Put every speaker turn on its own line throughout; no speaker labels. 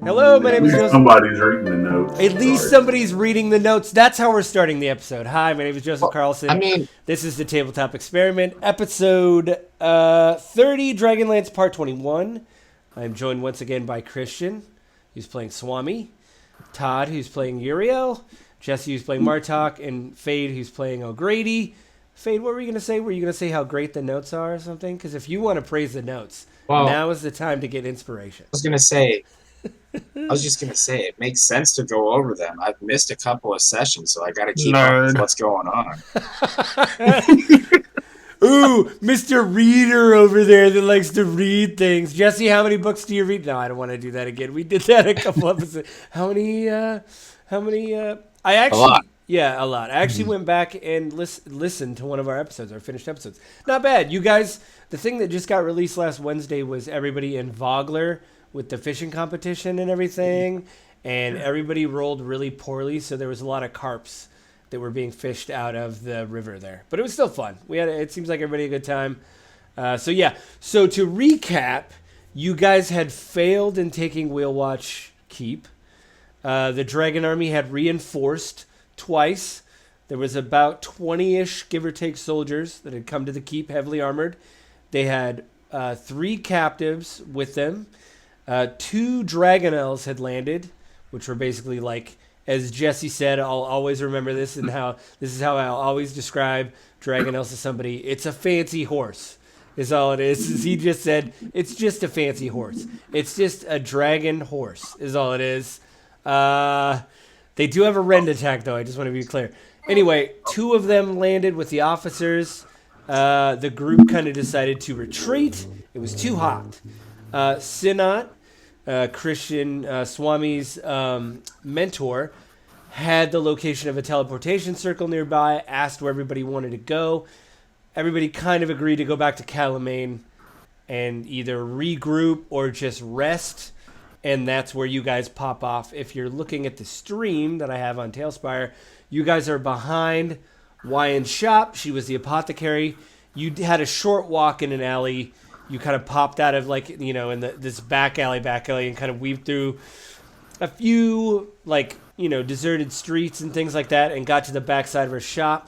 Hello, my name is Joseph.
Somebody's reading the notes.
At least somebody's reading the notes. That's how we're starting the episode. Hi, my name is Joseph Carlson.
I mean,
This is the Tabletop Experiment, episode 30, Dragonlance Part 21. I'm joined once again by Christian, who's playing Swami, Todd, who's playing Uriel, Jesse, who's playing Martok, and Fade, who's playing O'Grady. Fade, what were you going to say? Were you going to say how great the notes are or something? Because if you want to praise the notes, now is the time to get inspiration.
I was just gonna say it makes sense to go over them. I've missed a couple of sessions, so I gotta keep up with what's going on.
Ooh, Mr. Reader over there that likes to read things. Jesse, how many books do you read? No, I don't want to do that again. We did that a couple episodes. How many, I actually...
A lot.
Yeah, a lot. I actually went back and listened to one of our episodes, our finished episodes. Not bad. You guys, the thing that just got released last Wednesday was everybody in Vogler with the fishing competition and everything, and everybody rolled really poorly, so there was a lot of carps that were being fished out of the river there. But it was still fun. It seems like everybody had a good time. So to recap, you guys had failed in taking Wheelwatch Keep. The Dragon Army had reinforced twice. There was about 20-ish, give or take, soldiers that had come to the keep heavily armored. They had 3 captives with them. 2 Dragonels had landed, which were basically like, as Jesse said, I'll always remember this, and this is how I'll always describe Dragonels to somebody. It's a fancy horse, is all it is. As he just said, it's just a fancy horse. It's just a dragon horse, is all it is. They do have a rend attack, though. I just want to be clear. Anyway, 2 of them landed with the officers. The group kind of decided to retreat. It was too hot. Sinat, Christian Swami's mentor, had the location of a teleportation circle nearby, asked where everybody wanted to go. Everybody kind of agreed to go back to Kalaman and either regroup or just rest. And that's where you guys pop off. If you're looking at the stream that I have on Tailspire, you guys are behind Wyhan's shop. She was the apothecary. You had a short walk in an alley. You kind of popped out of, like, you know, in this back alley, and kind of weaved through a few, like, you know, deserted streets and things like that and got to the backside of her shop.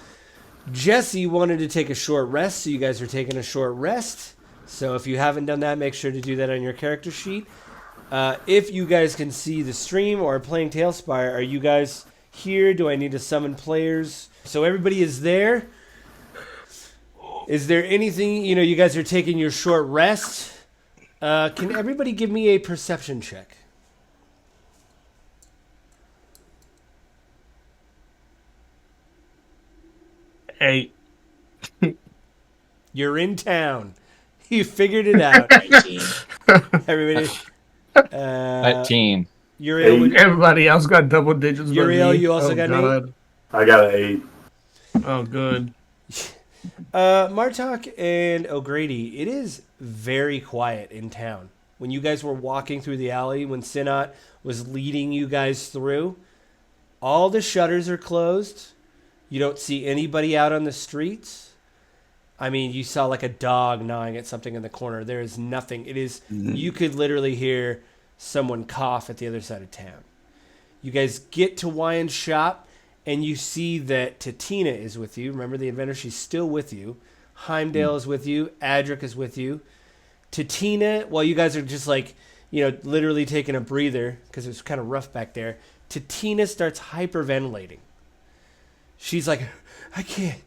Jesse wanted to take a short rest, so you guys are taking a short rest. So if you haven't done that, make sure to do that on your character sheet. If you guys can see the stream or are playing Tailspire, are you guys here? Do I need to summon players? So everybody is there. Is there anything, you know, you guys are taking your short rest. Can everybody give me a perception check?
8.
You're in town. You figured it out. Everybody.
13.
Uriel,
Everybody else got double digits.
Uriel, you also got an 8?
I got an 8.
Oh, good.
Martok and O'Grady, it is very quiet in town. When you guys were walking through the alley, when Sinat was leading you guys through, all the shutters are closed. You don't see anybody out on the streets. I mean, you saw like a dog gnawing at something in the corner. There is nothing. It is, you could literally hear someone cough at the other side of town. You guys get to Wyhan's shop, and you see that Tatina is with you. Remember the inventor? She's still with you. Heimdall is with you. Adric is with you. Tatina, while you guys are just like, you know, literally taking a breather because it was kind of rough back there, Tatina starts hyperventilating. She's like, I can't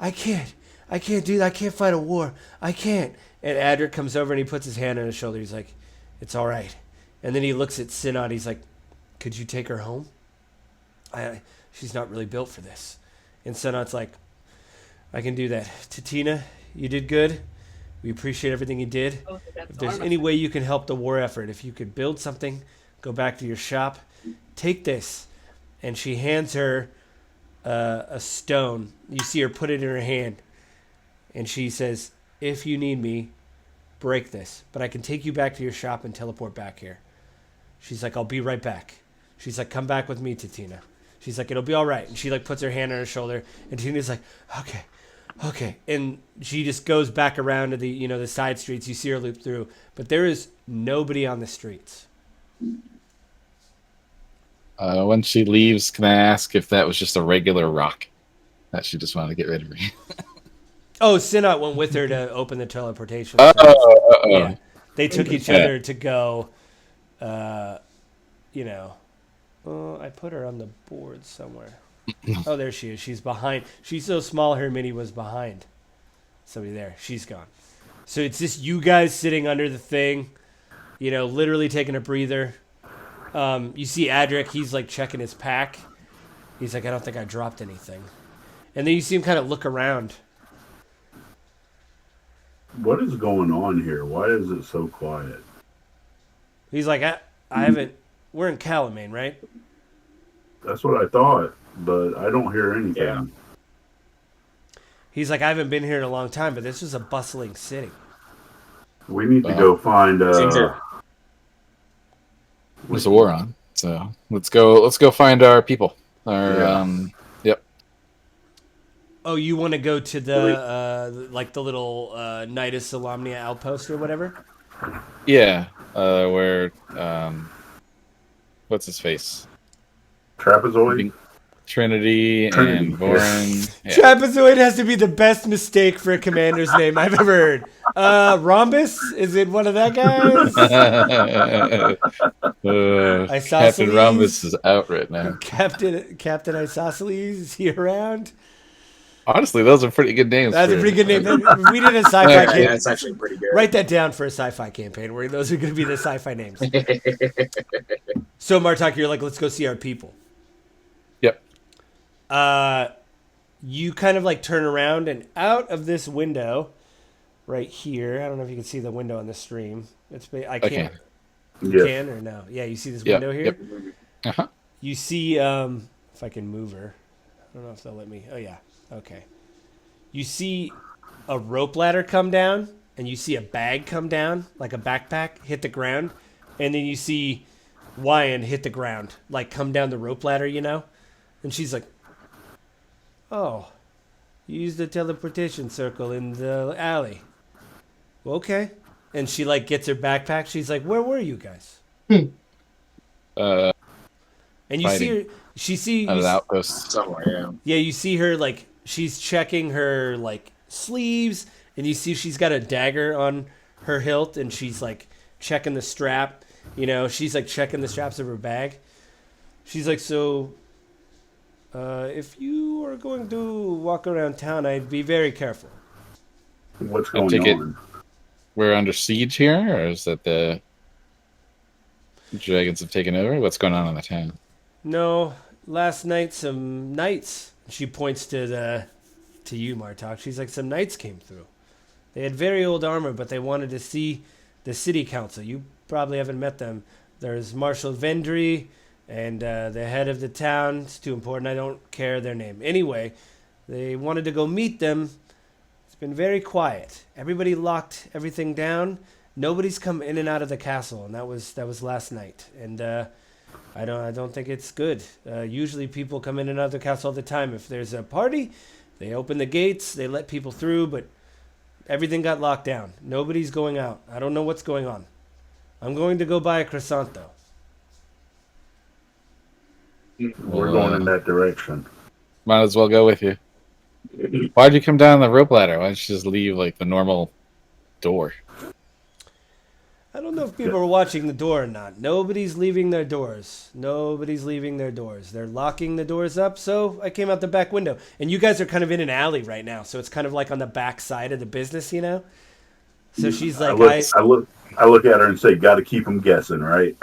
do that. I can't fight a war. I can't. And Adric comes over and he puts his hand on his shoulder. He's like, it's all right. And then he looks at Sinat. He's like, could you take her home? She's not really built for this. And Sinat's like, I can do that. Tatina, you did good. We appreciate everything you did. If there's any way you can help the war effort, if you could build something, go back to your shop, take this. And she hands her a stone. You see her put it in her hand. And she says, if you need me, break this. But I can take you back to your shop and teleport back here. She's like, I'll be right back. She's like, come back with me, Tatina. She's like, it'll be all right. And she like puts her hand on her shoulder. And Tatina's like, okay. And she just goes back around to the, you know, the side streets. You see her loop through. But there is nobody on the streets.
When she leaves, can I ask if that was just a regular rock that she just wanted to get rid of me?
Oh, Sinat went with her to open the teleportation. Yeah, they took each other to go. You know, I put her on the board somewhere. Oh, there she is. She's behind. She's so small. Her mini was behind. Somebody there. She's gone. So it's just you guys sitting under the thing. You know, literally taking a breather. You see Adric. He's like checking his pack. He's like, I don't think I dropped anything. And then you see him kind of look around.
What is going on here? Why is it so quiet?
He's like, I haven't. We're in Kalaman, right?
That's what I thought, but I don't hear anything.
Yeah.
He's like, I haven't been here in a long time, but this is a bustling city.
We need to go find.
There's a war on, so let's go find our people. Yep.
Oh, you want to go to the like the little Nidus Solamnia outpost or whatever?
Yeah. Where what's his face?
Trapezoid?
Trinity and Vorin. Yeah.
Trapezoid has to be the best mistake for a commander's name I've ever heard. Rhombus? Is it one of that guys?
Captain Rhombus is out right now.
Captain Isosceles, is he around?
Honestly, those are pretty good names.
That's a pretty good name. We did a sci-fi campaign.
Yeah, it's actually pretty good.
Write that down for a sci-fi campaign where those are going to be the sci-fi names. So, Martok, you're like, let's go see our people.
Yep.
You kind of like turn around and out of this window right here. I don't know if you can see the window on the stream. I can't. You can or no? Yeah, you see this window here?
Yep. Uh-huh.
You see, if I can move her. I don't know if they'll let me. Oh, yeah. Okay. You see a rope ladder come down, and you see a bag come down, like a backpack, hit the ground, and then you see Wyhan hit the ground, like come down the rope ladder, you know? And she's like, oh, you used the teleportation circle in the alley. Okay. And she like gets her backpack. She's like, where were you guys? And you see her,
at an outpost
somewhere, yeah.
Yeah, you see her like she's checking her like sleeves, and you see she's got a dagger on her hilt, and she's like checking the strap. You know, she's like checking the straps of her bag. She's like, so if you are going to walk around town, I'd be very careful.
What's going on?
We're under siege here, or is that the dragons have taken over? What's going on in the town?
No, last night some knights. She points to you, Martok. She's like, some knights came through. They had very old armor, but they wanted to see the city council. You probably haven't met them. There's Marshal Vendry and the head of the town. It's too important. I don't care their name. Anyway, they wanted to go meet them. It's been very quiet. Everybody locked everything down. Nobody's come in and out of the castle, and that was last night. And I don't think it's good. Usually people come in and out of the castle all the time. If there's a party, they open the gates, they let people through, but everything got locked down. Nobody's going out. I don't know what's going on. I'm going to go buy a croissant, though.
We're going in that direction.
Might as well go with you. Why'd you come down the rope ladder? Why don't you just leave like the normal door?
I don't know if people are watching the door or not. Nobody's leaving their doors. Nobody's leaving their doors. They're locking the doors up, so I came out the back window. And you guys are kind of in an alley right now, so it's kind of like on the back side of the business, you know? So she's like...
I look at her and say, gotta keep them guessing, right?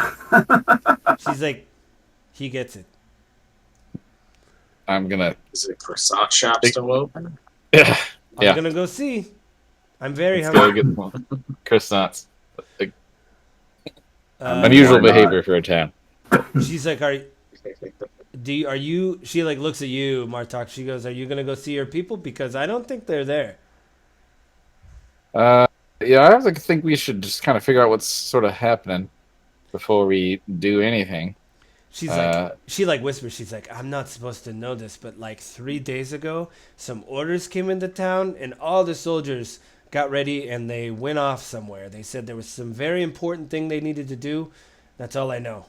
She's like, he gets it.
I'm gonna...
Is the croissant shop still open?
Yeah.
I'm gonna go see. I'm very
hungry.
hungry.
Go get some croissants. Unusual behavior for a town.
She's like, are you? She like looks at you, Martok. She goes, "Are you gonna go see your people? Because I don't think they're there."
Yeah, I think we should just kind of figure out what's sort of happening before we do anything.
She's like, she like whispers. She's like, "I'm not supposed to know this, but like 3 days ago, some orders came into town, and all the soldiers got ready and they went off somewhere. They said there was some very important thing they needed to do. That's all I know.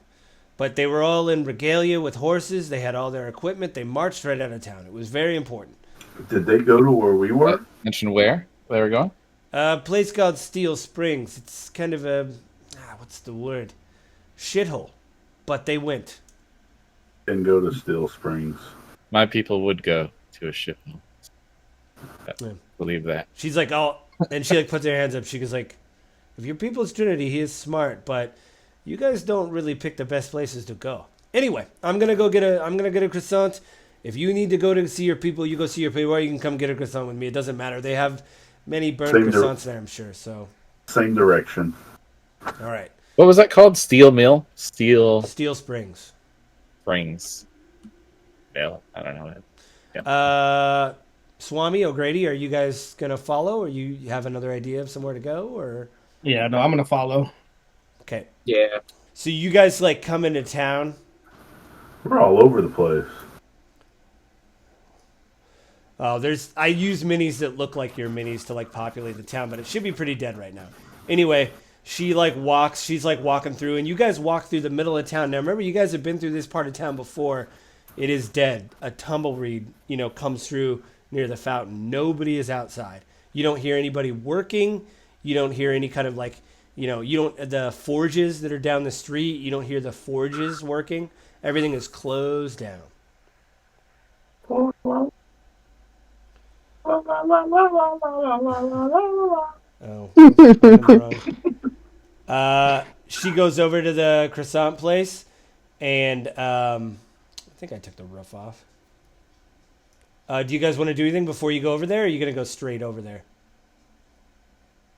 But they were all in regalia with horses. They had all their equipment. They marched right out of town. It was very important.
Did they go to where we were?
Mention where they were going?
A place called Steel Springs. It's kind of a, what's the word? Shithole. But they went.
And go to Still Springs.
My people would go to a ship.
Yeah.
Believe that.
She's like, oh, and she like puts her hands up. She goes like, if your people's Trinity, he is smart, but you guys don't really pick the best places to go. Anyway, I'm gonna get a croissant. If you need to go to see your people, you go see your people, or you can come get a croissant with me. It doesn't matter. They have many burnt croissants there, I'm sure. So
same direction.
all right.
What was that called? Steel Mill? Steel
Springs.
Springs. Mill. I don't know. Yeah.
Swami, O'Grady, are you guys gonna follow, or you have another idea of somewhere to go, or?
Yeah, no, I'm gonna follow.
Okay.
Yeah.
So you guys like come into town.
We're all over the place.
Oh, I use minis that look like your minis to like populate the town, but it should be pretty dead right now. Anyway, she's like walking through, and you guys walk through the middle of town. Now remember, you guys have been through this part of town before. It is dead. A tumbleweed, comes through near the fountain. Nobody is outside. You don't hear anybody working. You don't hear any kind of the forges that are down the street. You don't hear the forges working. Everything is closed down. Oh, she goes over to the croissant place, and I think I took the roof off. Do you guys want to do anything before you go over there, or are you going to go straight over there?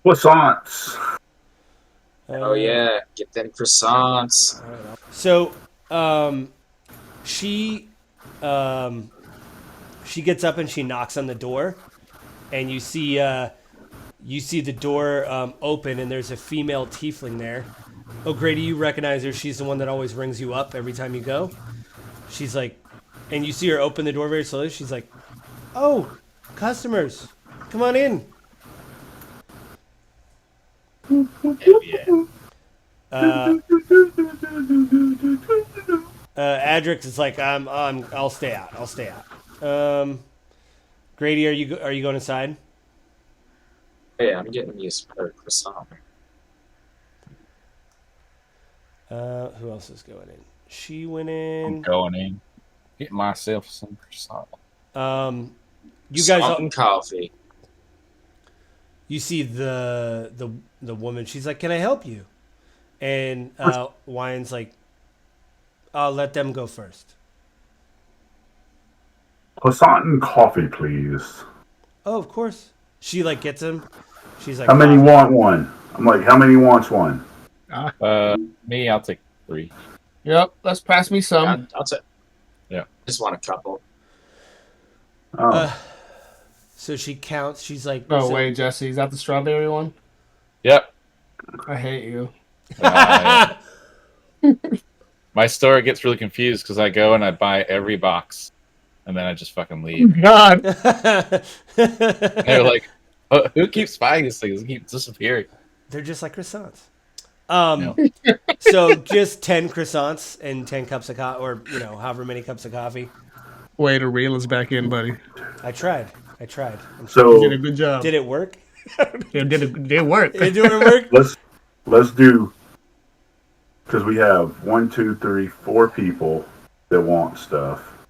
Croissants.
Oh yeah, get them croissants.
So, she gets up and she knocks on the door, and you see the door open, and there's a female tiefling there. O'Grady, you recognize her. She's the one that always rings you up every time you go. She's like, and you see her open the door very slowly. She's like, "Oh, customers, come on in."
Yeah.
Adrix is like, I'll stay out. Grady, are you going inside?
Yeah, I'm getting used to croissant.
Who else is going in? She went in.
I'm going in. Get myself some croissant.
You guys
Salt and coffee.
You see the woman. She's like, "Can I help you?" And Wyhan's like, "I'll let them go first."
Croissant and coffee, please.
Oh, of course. She like gets him. She's like,
How many want one? I'm like, how many wants one?
Me, I'll take 3.
Yep, let's pass me some.
I'll take.
Yeah.
Just want a couple.
Oh.
So she counts. She's like,
Oh wait, Jesse, is that the strawberry one?
Yep.
I hate you.
My store gets really confused because I go and I buy every box, and then I just fucking leave.
God.
They're like, oh, who keeps buying these things? They keep disappearing.
They're just like croissants.
No.
So just 10 croissants and 10 cups of coffee, or however many cups of coffee.
Way to reel us back in, buddy.
I tried. I'm
You
So
did a good job.
Did it work?
It did work.
Did it work?
let's do, because we have 1, 2, 3, 4 people that want stuff,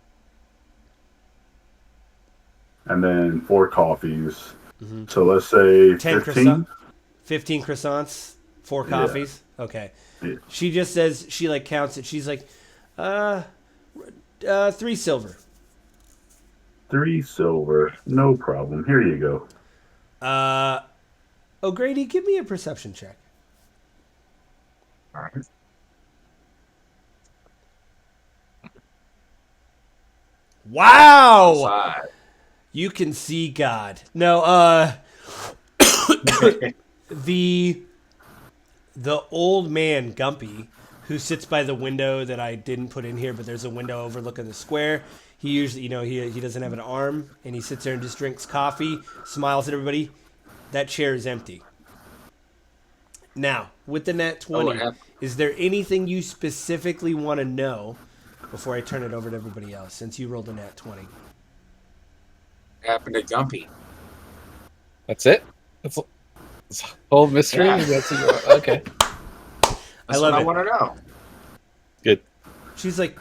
and then 4 coffees. Mm-hmm. So let's say 15.
15 croissants, 4 coffees. Yeah. Okay.
Yeah.
She just says, she like counts it. She's like, 3 silver.
3 silver, no problem. Here you go.
O'Grady, give me a perception check.
All right.
Wow!
5.
You can see God. No, the old man Gumpy, who sits by the window that I didn't put in here, but there's a window overlooking the square. He usually, he doesn't have an arm, and he sits there and just drinks coffee, smiles at everybody. That chair is empty. Now, with the nat
Oh,
20,
what
is there anything you specifically want to know before I turn it over to everybody else, since you rolled a nat 20?
happened to Gumpy?
That's it. That's a whole mystery.
Yeah.
That's okay.
That's
love
what I
it.
want to know.
Good.
She's like,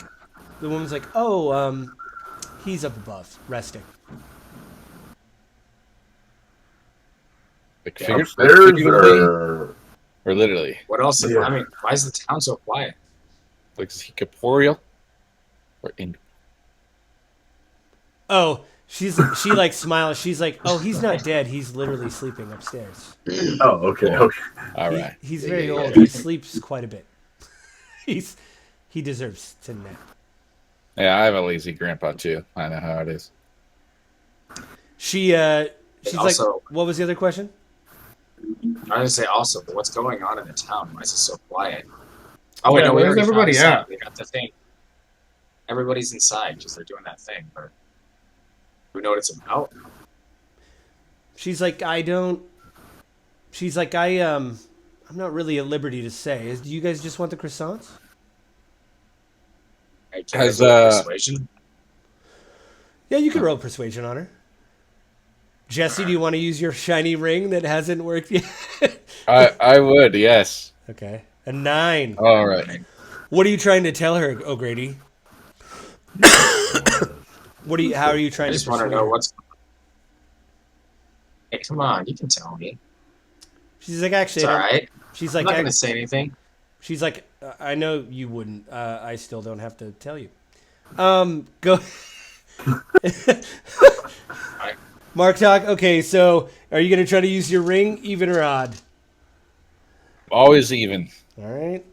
the woman's like, oh, he's up above, resting.
Like
Upstairs
figuratively
or
or literally,
What else?
Yeah.
I mean, why is the town so quiet?
like is he corporeal or in?
Oh, she like smiles. She's like, oh, he's not dead. He's literally sleeping upstairs.
oh, okay, okay.
All
He-
right.
He's very old. He sleeps quite a bit. He deserves to nap.
Yeah, I have a lazy grandpa too. I know how it is.
She's
also-
like, what was the other question?
I was gonna say also, what's going on in the town? Why is it so quiet? Oh wait,
Yeah,
no, we
where's
already found
everybody
this out.
at?
We got the thing. Everybody's inside because they're doing that thing. But we know what it's about.
She's like, I'm not really at liberty to say. Do you guys just want the croissants?
Hey, can
Has,
I roll persuasion?
Yeah, you can roll persuasion on her. Jesse, do you want to use your shiny ring that hasn't worked yet?
I would, yes.
Okay. A 9.
All right.
What are you trying to tell her, O'Grady? How are you
I
trying
just
to
want to
persuade
know
her?
what's. Hey, come on, you can tell me.
She's like, actually,
It's
I
all
don't-
right.
she's
I'm
like,
not gonna say anything.
she's like, I know you wouldn't. I still don't have to tell you. Go. Mark talk. Okay, so are you gonna try to use your ring, even or odd?
Always even.
All right.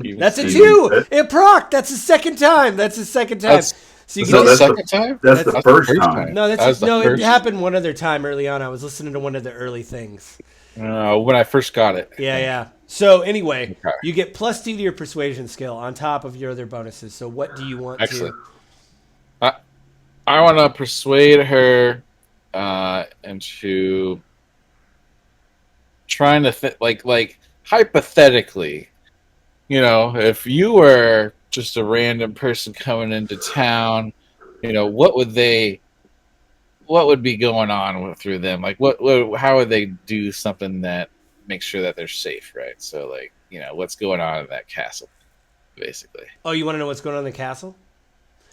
Even
That's a
Steven.
2. It proc. That's the second time. That's the second time.
That's-
So you
Is
can
that
So
the
that's
second time?
That's the
That's
first time.
no,
That
that's
was the
no. It
first-
happened one other time early on. I was listening to one of the early things.
When I first got it.
Yeah. So anyway,
Okay.
you get +2 to your persuasion skill on top of your other bonuses. So what do you want
Excellent.
to?
I want to persuade her into trying to like hypothetically, if you were just a random person coming into town, what would be going on through them? Like how would they do something that makes sure that they're safe, right? So like, what's going on in that castle, basically.
Oh, you want to know what's going on in the castle?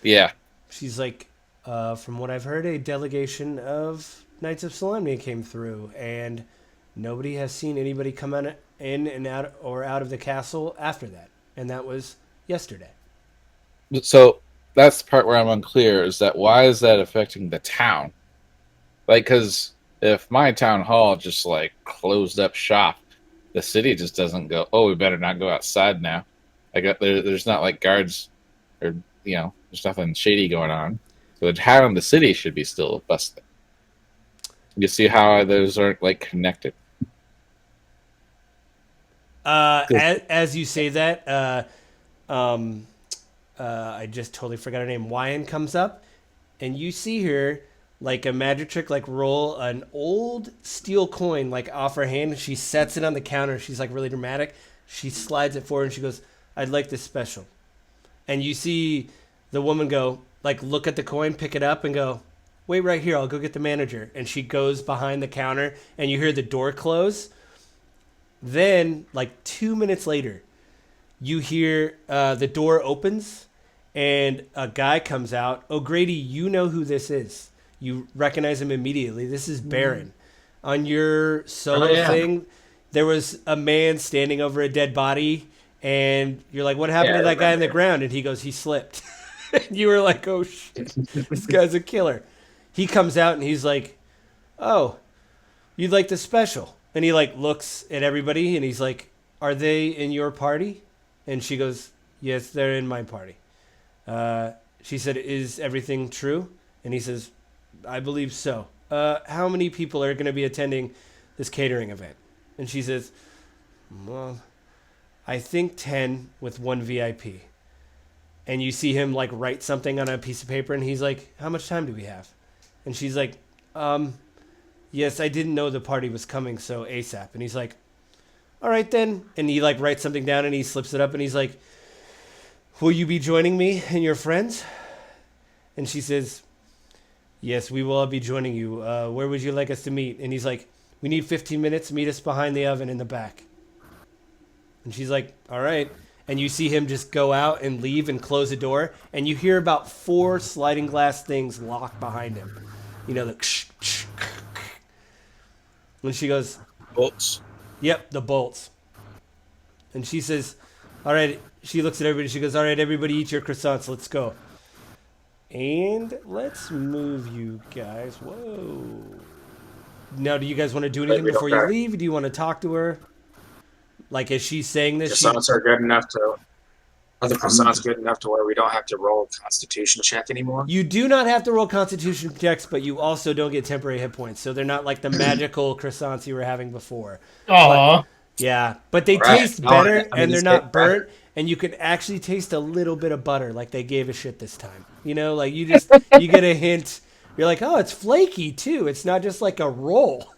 Yeah.
She's like, from what I've heard, a delegation of Knights of Solemnia came through, and nobody has seen anybody come in and out of the castle after that, and that was yesterday.
So that's the part where I'm unclear, is that why is that affecting the town? Like, because if my town hall just like closed up shop, the city just doesn't go, oh, we better not go outside now. There's not like guards or, there's nothing shady going on. So the town and the city should be still busted. You see how those aren't like connected?
As you say that, I just totally forgot her name. Wyhan comes up, and you see her like a magic trick, like roll an old steel coin like off her hand, and she sets it on the counter. She's like really dramatic. She slides it forward, and she goes, "I'd like this special." And you see the woman go, like, look at the coin, pick it up, and go, "Wait right here. I'll go get the manager." And she goes behind the counter, and you hear the door close. Then, like 2 minutes later, you hear the door opens, and a guy comes out. O'Grady, you know who this is. You recognize him immediately. This is Baron. On your solo thing, there was a man standing over a dead body, and you're like, what happened to that guy in the ground? And he goes, he slipped. You were like, oh, shit, this guy's a killer. He comes out, and he's like, oh, you'd like the special. And he like looks at everybody, and he's like, are they in your party? And she goes, yes, they're in my party. She said, is everything true? And he says, I believe so. How many people are going to be attending this catering event? And she says, well, I think 10 with one VIP. And you see him like write something on a piece of paper, and he's like, how much time do we have? And she's like, yes, I didn't know the party was coming, so ASAP. And he's like, all right then. And he like writes something down and he slips it up and he's like, will you be joining me and your friends? And she says, yes, we will all be joining you. Where would you like us to meet? And he's like, we need 15 minutes. Meet us behind the oven in the back. And she's like, all right. And you see him just go out and leave and close the door. And you hear about 4 sliding glass things lock behind him. You know, the... When she goes,
Bolts.
yep, the bolts. And she says, all right. She looks at everybody. She goes, all right, everybody eat your croissants. Let's go. And let's move you guys. Whoa. Now, do you guys want to do anything before you leave? Do you want to talk to her? Like, as she's saying this?
Croissants are good enough to... Are the croissants good enough to where we don't have to roll a constitution check anymore?
You do not have to roll constitution checks, but you also don't get temporary hit points. So they're not like the magical croissants you were having before.
Aw.
Yeah, but they
Right.
taste
No,
better,
I mean,
and they're
it's
not
better.
burnt, and you can actually taste a little bit of butter, like they gave a shit this time. You know, like you just, you get a hint. You're like, oh, it's flaky, too. It's not just like a roll.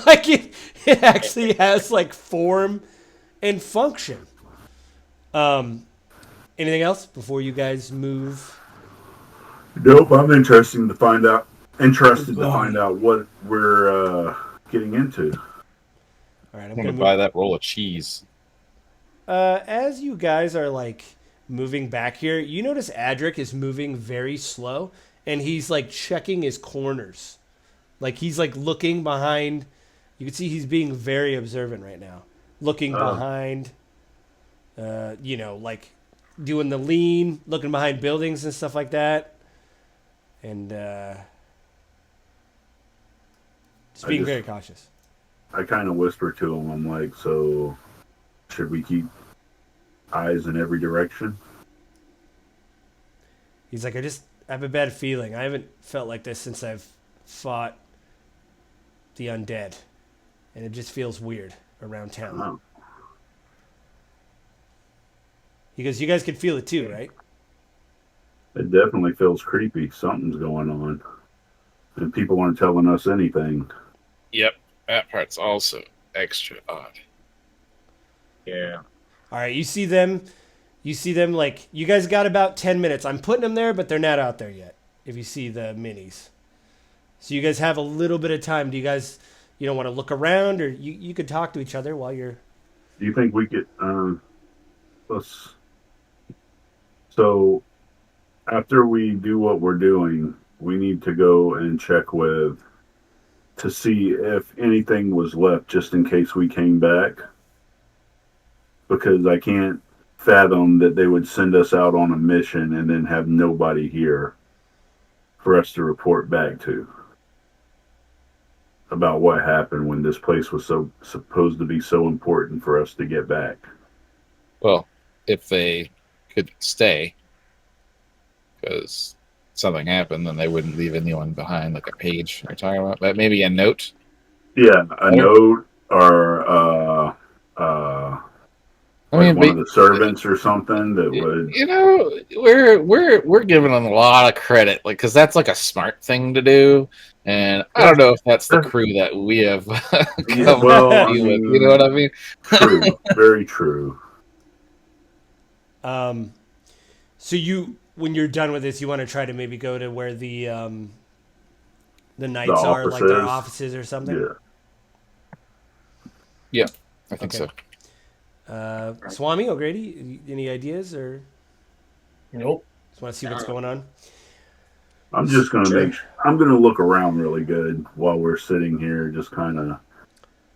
Like, it actually has, like, form and function. Anything else before you guys move?
Nope, I'm interested to find out what we're getting into.
All right,
I'm
I'm
going
going
to buy that roll of cheese.
As you guys are like moving back here, you notice Adric is moving very slow, and he's like checking his corners, like he's like looking behind. You can see he's being very observant right now, looking behind. You know, like doing the lean, looking behind buildings and stuff like that, and just being very cautious.
I kind of whisper to him, I'm like, so should we keep eyes in every direction?
He's like, I have a bad feeling. I haven't felt like this since I've fought the undead. And it just feels weird around town.
Oh.
He goes, you guys can feel it too, right?
It definitely feels creepy. Something's going on. And people aren't telling us anything.
Yep, that part's also extra odd.
Yeah.
All right, you see them like, you guys got about 10 minutes. I'm putting them there, but they're not out there yet, if you see the minis. So you guys have a little bit of time. Do you guys, you don't want to look around, or you could talk to each other while you're...
Do you think we could, so after we do what we're doing, we need to go and check to see if anything was left just in case we came back. Because I can't fathom that they would send us out on a mission and then have nobody here for us to report back to about what happened when this place was supposed to be so important for us to get back.
Well, if they could stay, because something happened, then they wouldn't leave anyone behind, like a page you're talking about. But maybe a note?
Yeah, a note or one of the servants or something that would.
You know, we're giving them a lot of credit, like, because that's like a smart thing to do, and I don't know if that's the crew that we have come
Well,
with. You know what I mean?
True, very true.
So when you're done with this, you want to try to maybe go to where the knights are, like their offices or something?
Yeah, I think so.
Swami, O'Grady, any ideas, or
Nope.
just want to see what's going on?
I'm just gonna I'm gonna look around really good while we're sitting here, just kind of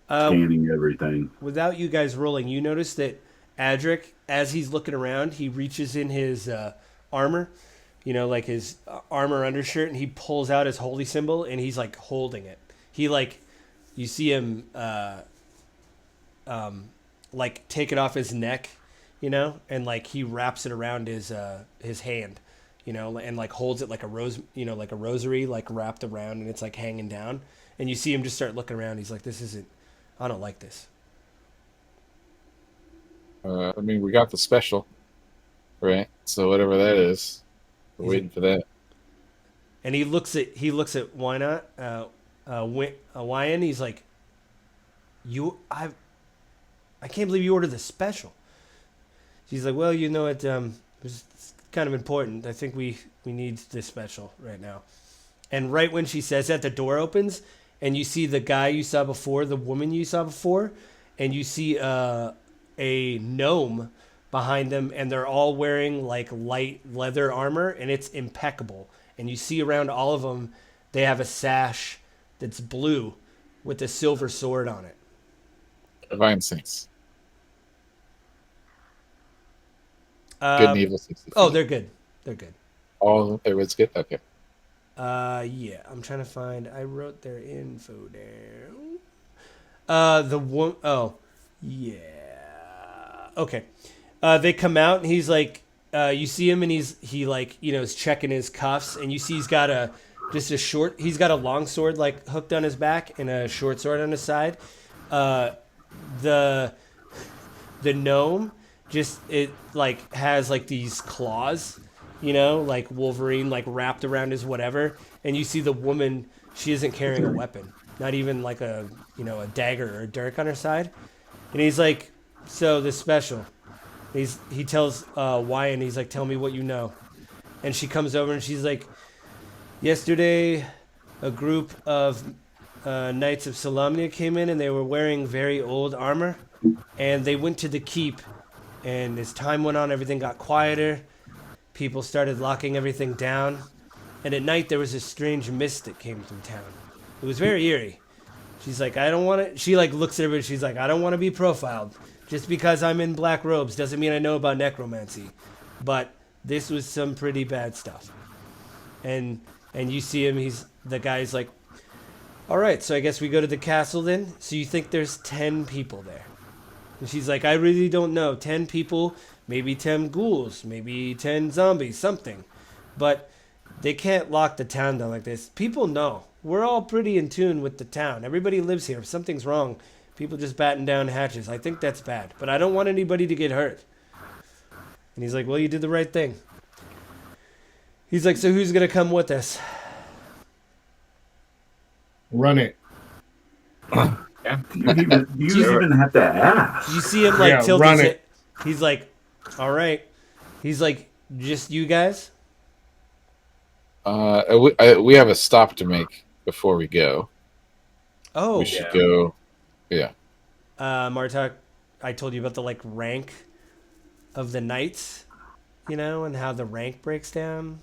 scanning everything.
Without you guys rolling, you notice that Adric, as he's looking around, he reaches in his armor, you know, like his armor undershirt, and he pulls out his holy symbol, and he's like holding it. He like, you see him like take it off his neck, you know, and like he wraps it around his hand, you know, and like holds it like a rose, you know, like a rosary, like wrapped around, and it's like hanging down. And you see him just start looking around. He's like, I don't like this.
I mean, we got the special, right? So whatever that is, we're waiting for that.
And he looks at Wyhan. He's like, I can't believe you ordered the special. She's like, well, it's kind of important. I think we need this special right now. And right when she says that, the door opens, and you see the guy you saw before, the woman you saw before, and you see a gnome behind them, and they're all wearing like light leather armor, and it's impeccable. And you see around all of them, they have a sash that's blue with a silver sword on it.
Divine Saints. Good and evil 60
Oh,
feet.
they're good. They're good.
Oh, everyone's good? Okay.
Yeah, I'm trying to find. I wrote their info down. Oh, yeah. Okay. They come out and he's like, you see him and he like, is checking his cuffs, and you see he's got he's got a long sword like hooked on his back and a short sword on his side. The gnome it like has like these claws, like Wolverine, like wrapped around his whatever. And you see the woman, she isn't carrying a weapon, not even like a dagger or a dirk on her side. And he's like, so this special, he tells Wyhan, he's like, tell me what you know. And she comes over and she's like, yesterday a group of Knights of Solamnia came in, and they were wearing very old armor, and they went to the keep, and as time went on, everything got quieter. People started locking everything down, and at night there was a strange mist that came through town. It was very eerie. She's like, I don't want to. She like looks at everybody. She's like, I don't want to be profiled. Just because I'm in black robes doesn't mean I know about necromancy. But this was some pretty bad stuff. And you see him. The guy's like, all right, so I guess we go to the castle then. So you think there's 10 people there? And she's like, I really don't know. 10 people, maybe 10 ghouls, maybe 10 zombies, something. But they can't lock the town down like this. People know. We're all pretty in tune with the town. Everybody lives here. If something's wrong, people just batten down hatches. I think that's bad. But I don't want anybody to get hurt. And he's like, well, you did the right thing. He's like, so who's going to come with us?
Run it.
Yeah.
You even have to ask.
You see him like
Yeah,
tilt
run
his
it.
head. He's like, all right. He's like, just you guys?
We have a stop to make before we go.
Oh.
We should go. Yeah.
Martok, I told you about the like rank of the knights, and how the rank breaks down.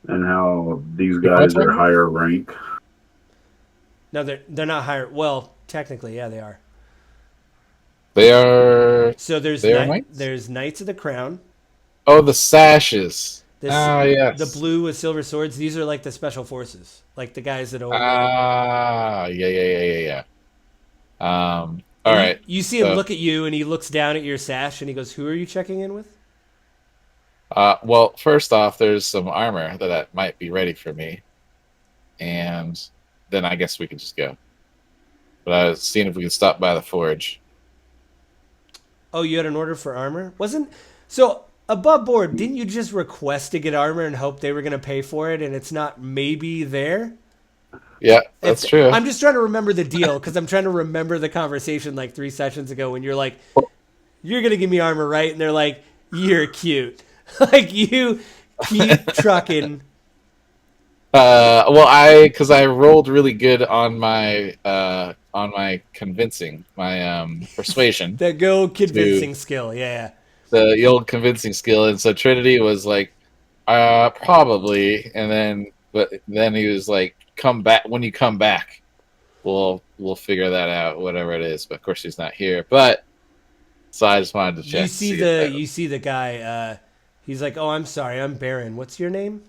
And how these guys are higher rank.
No, they're not higher. Well, technically, yeah, they are.
They are.
So there's
knights?
there's Knights of the Crown.
Oh, the sashes. Yes.
The blue with silver swords. These are like the special forces, like the guys that only.
Yeah. All right.
You see him look at you, and he looks down at your sash, and he goes, "Who are you checking in with?"
Well, first off, there's some armor that might be ready for me, and then I guess we could just go. But I was seeing if we could stop by the forge.
Oh, you had an order for armor? So above board, didn't you just request to get armor and hope they were going to pay for it, and it's not maybe there?
Yeah, that's true.
I'm just trying to remember the deal, because I'm trying to remember the conversation like 3 sessions ago when you're like, you're going to give me armor, right? And they're like, you're cute. Like, you keep trucking.
Because I rolled really good on my convincing, my persuasion.
That go convincing skill, yeah.
The old convincing skill, and so Trinity was like, probably, but then he was like, come back when you come back, we'll figure that out, whatever it is. But of course, she's not here. But so I just wanted to check.
You see the guy. He's like, oh, I'm sorry, I'm Baron. What's your name?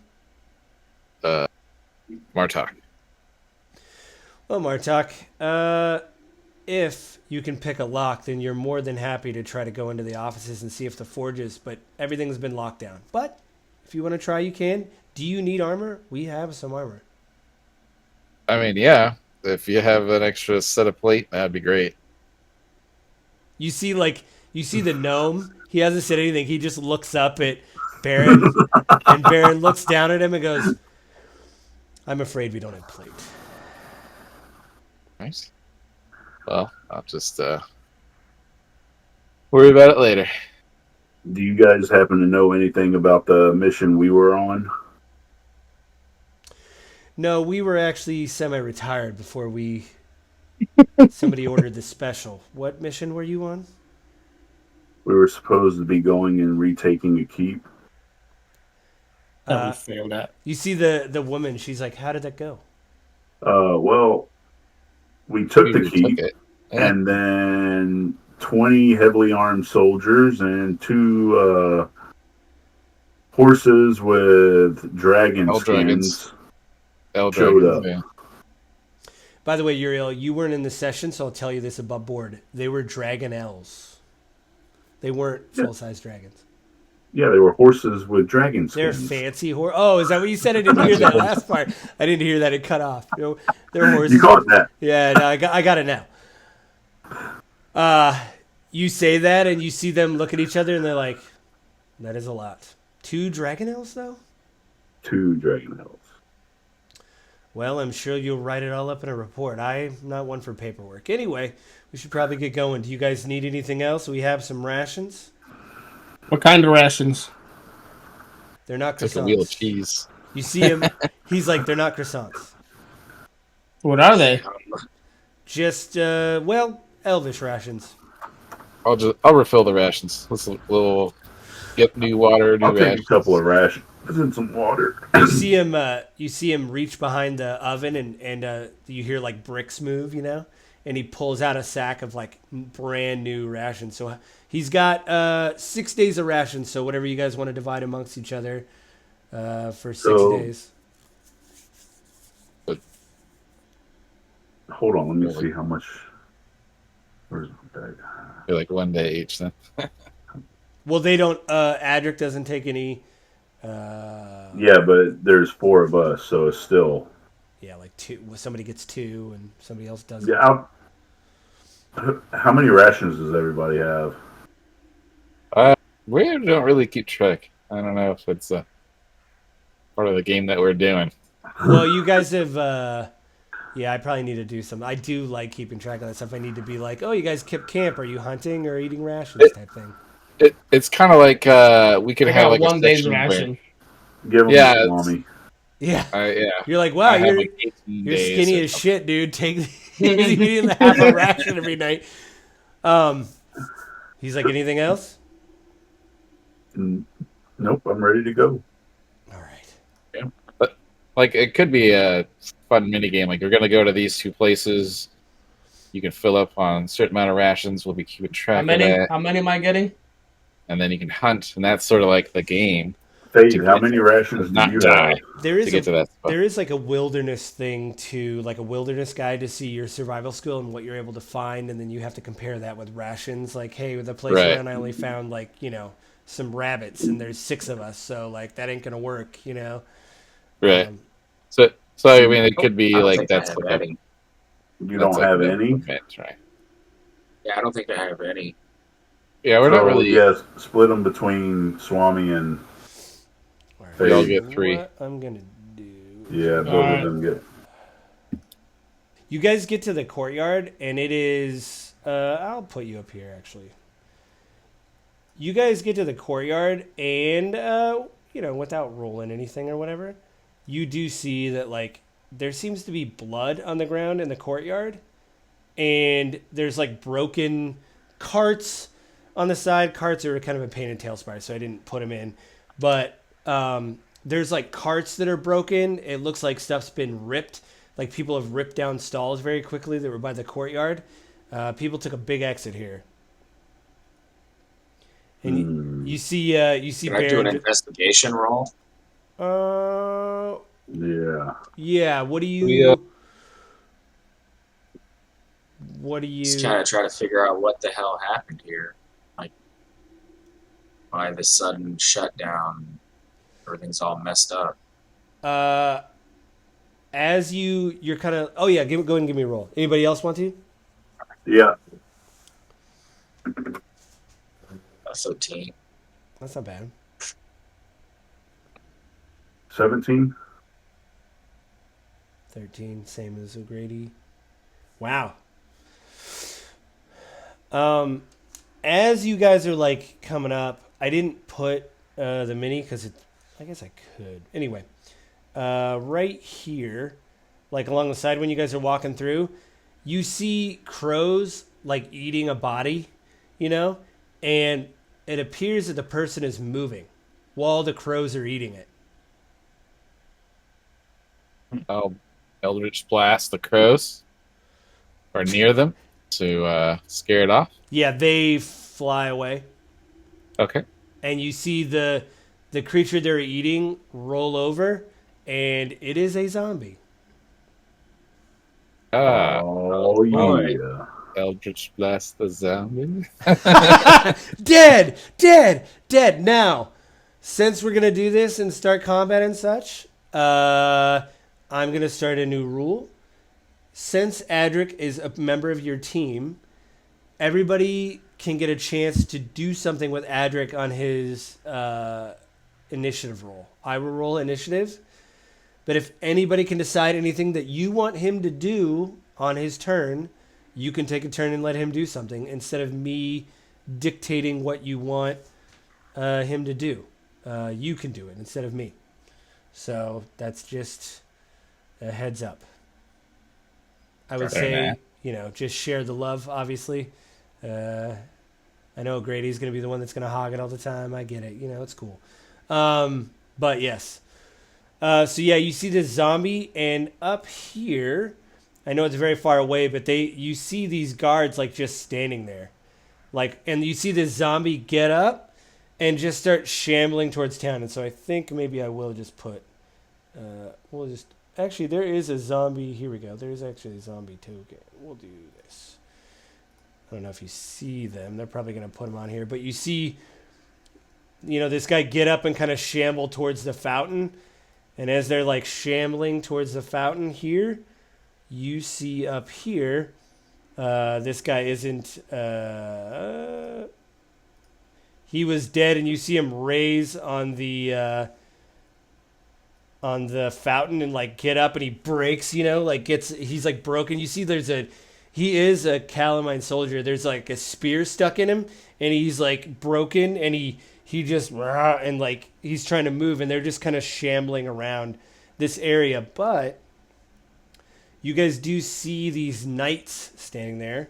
Martok.
Well, Martok, if you can pick a lock, then you're more than happy to try to go into the offices and see if the forges, but everything's been locked down. But if you want to try, you can. Do you need armor? We have some armor.
I mean, yeah. If you have an extra set of plate, that'd be great.
You see the gnome. He hasn't said anything. He just looks up at Baron, and Baron looks down at him and goes, I'm afraid we don't have plate.
Nice. Well, I'll just Worry about it later.
Do you guys happen to know anything about the mission we were on?
No, we were actually semi-retired before somebody ordered the special. What mission were you on?
We were supposed to be going and retaking a keep.
That we failed at.
You see the woman. She's like, "How did that go?"
Well, we took
We
the
retook
keep,
it. Yeah.
and then 20 heavily armed soldiers and 2 horses with dragon
All dragons.
skins
L
showed
Dragons,
up.
yeah.
By the way, Uriel, you weren't in the session, so I'll tell you this above board. They were dragon elves. They weren't full-size dragons.
Yeah, they were horses with dragon
They're
skins.
fancy horse. Oh, is that what you said? I didn't hear that last part. I didn't hear that. It cut off. You know, they're horses.
You caught that?
Yeah, no, I got it now. You say that, and you see them look at each other, and they're like, "That is a lot." 2 dragon elves, though.
2 dragon elves.
Well, I'm sure you'll write it all up in a report. I'm not one for paperwork. Anyway, we should probably get going. Do you guys need anything else? We have some rations.
What kind of rations?
They're not
It's like a wheel of
croissants.
cheese.
You see him. He's like, they're not croissants.
What are they?
Just, well, elvish rations.
I'll refill the rations. Let's little get new water, new
I'll take a
rations.
couple of rations and some water.
You see him reach behind the oven, and you hear like bricks move, you know, and he pulls out a sack of like brand new rations. So he's got 6 days of rations. So whatever you guys want to divide amongst each other for 6 days.
Hold on, let me see how much. Where's my bag?
You're like 1 day each then.
Well, they don't. Adric doesn't take any.
Yeah, but there's 4 of us, so it's still.
Yeah, like 2. Somebody gets 2, and somebody else doesn't.
Yeah. How many rations does everybody have?
We don't really keep track. I don't know if it's a part of the game that we're doing.
Well, you guys have. Yeah, I probably need to do some. I do like keeping track of that stuff. I need to be like, oh, you guys kept camp. Are you hunting or eating rations type thing?
It's kind of like we could
I
have
got
like
1
a
day's
section where-
ration.
Give them
Yeah,
to
it's-
Swami.
Yeah.
yeah.
You're like, wow,
I have
you're
like 18
you're
days
skinny
or
as
something.
shit, dude. Take you're eating half a ration every night. He's like, anything else?
Nope, I'm ready to go.
All right.
Like it could be a fun mini game. Like we're gonna go to these 2 places. You can fill up on a certain amount of rations. We'll be keeping track
How
of
many?
that,
How many am I getting?
and then you can hunt, and that's sort of like the game
Fade,
To
how
get
many
to-
rations do
not
you
die.
have?
There
to
is
get to that spot.
there is like a wilderness thing to like a wilderness guide to see your survival skill and what you're able to find, and then you have to compare that with rations. Like, hey, with the place
Right.
around, I only found like some rabbits, and there's 6 of us, so like that ain't gonna work,
Right.
Um,
So I mean, it could be
I don't
like
think I
that's
have
like
any.
You
that's
don't
like
have
the
any?
event, right?
Yeah, I don't think I have any.
Yeah, we're not
So,
really.
Yes, split them between Swami and.
all right.
We all
get 3.
What I'm gonna do.
Yeah, both
Alright.
of them get.
You guys get to the courtyard, and it is. I'll put you up here, actually. You guys get to the courtyard, and without rolling anything or whatever, you do see that like there seems to be blood on the ground in the courtyard, and there's like broken carts on the side. Carts are kind of a pain in tailspire, so I didn't put them in, but there's like carts that are broken. It looks like stuff's been ripped. Like people have ripped down stalls very quickly that were by the courtyard. People took a big exit here. And you see
Can I do an
Baron.
investigation roll?
Yeah.
Yeah. What do you?
Yeah.
What do you?
Just kind of try to figure out what the hell happened here. Like, why the sudden shutdown? Everything's all messed up.
As you're kind of. Oh yeah, go ahead and give me a roll. Anybody else want to?
Yeah.
13.
That's not bad.
17?
13, same as O'Grady. Wow. as you guys are like coming up, I didn't put the mini because I guess I could. Anyway, right here, like along the side when you guys are walking through, you see crows like eating a body, you know, and it appears that the person is moving while the crows are eating it.
I'll Eldritch Blast the crows, or near them, to scare it off.
Yeah, they fly away,
Okay.
and you see the creature they're eating roll over, and it is a zombie.
Oh,
boy.
yeah.
Eldritch Blast the zombie.
Dead, dead, dead. Now, since we're gonna do this and start combat and such, I'm gonna start a new rule. Since Adric is a member of your team, everybody can get a chance to do something with Adric on his initiative roll. I will roll initiative, but if anybody can decide anything that you want him to do on his turn, you can take a turn and let him do something instead of me dictating what you want him to do. You can do it instead of me. So that's just a heads up. I would
Fair
say,
enough.
just share the love, obviously. I know Grady's going to be the one that's going to hog it all the time. I get it. It's cool. But yes. So yeah, you see this zombie, and up here, I know it's very far away, but you see these guards like just standing there. And you see this zombie get up and just start shambling towards town. And so I think maybe I will just put, actually, there is a zombie. Here we go. There's actually a zombie token. We'll do this. I don't know if you see them. They're probably going to put them on here. But you see, this guy get up and kind of shamble towards the fountain. And as they're like shambling towards the fountain here, you see up here, this guy isn't, he was dead, and you see him raise on the fountain and like get up, and he breaks, he's like broken. You see he is a Kalaman soldier. There's like a spear stuck in him, and he's like broken, and he just, and like he's trying to move, and they're just kind of shambling around this area. But you guys do see these knights standing there.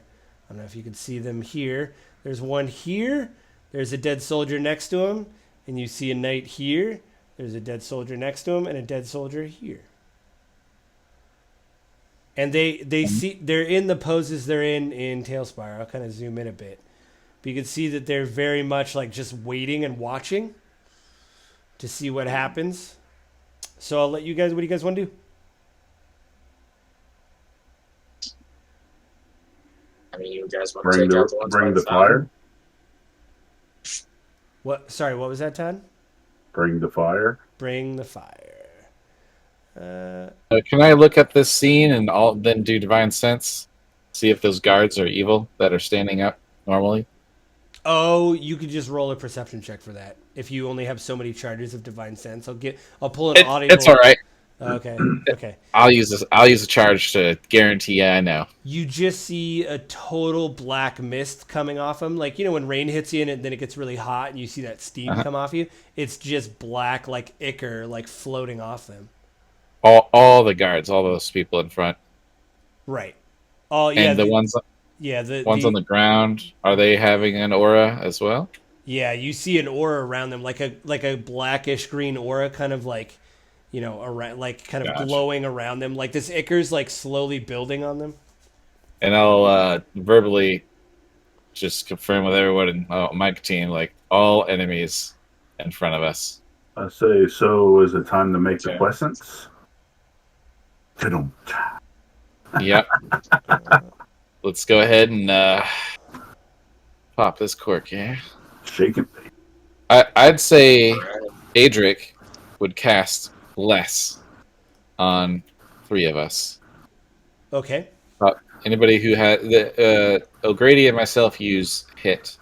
I don't know if you can see them here. There's one here. There's a dead soldier next to him, and you see a knight here. There's a dead soldier next to him, and a dead soldier here. And they're in the poses they're in Tailspire. I'll kind of zoom in a bit. But you can see that they're very much like just waiting and watching to see what happens. So I'll let you guys, what do you guys want to do?
I mean, you guys want to take out the ones by
Bring
the
the fire.
What? Sorry, what was that, Todd?
Bring the fire.
Bring the fire.
Can I look at this scene and then do divine sense? See if those guards are evil that are standing up normally?
Oh, you could just roll a perception check for that. If you only have so many charges of divine sense, I'll pull an audio.
It's all right.
Okay. Okay.
I'll use a charge to guarantee I know.
You just see a total black mist coming off him. Like, when rain hits you and then it gets really hot and you see that steam come off you. It's just black like ichor, like floating off them.
All the guards, all those people in front.
Right. Oh yeah.
And the ones on the ground, are they having an aura as well?
Yeah, you see an aura around them, like a blackish green aura, kind of like, around, like kind of glowing around them. Like this ichor's like slowly building on them.
And I'll verbally just confirm with everyone in my team, like all enemies in front of us.
I say, so is it time to make the pleasance?
Yep. Let's go ahead and pop this cork, yeah?
Shaking.
I'd say Adric would cast less on 3 of us.
Okay.
Anybody who had O'Grady and myself use hit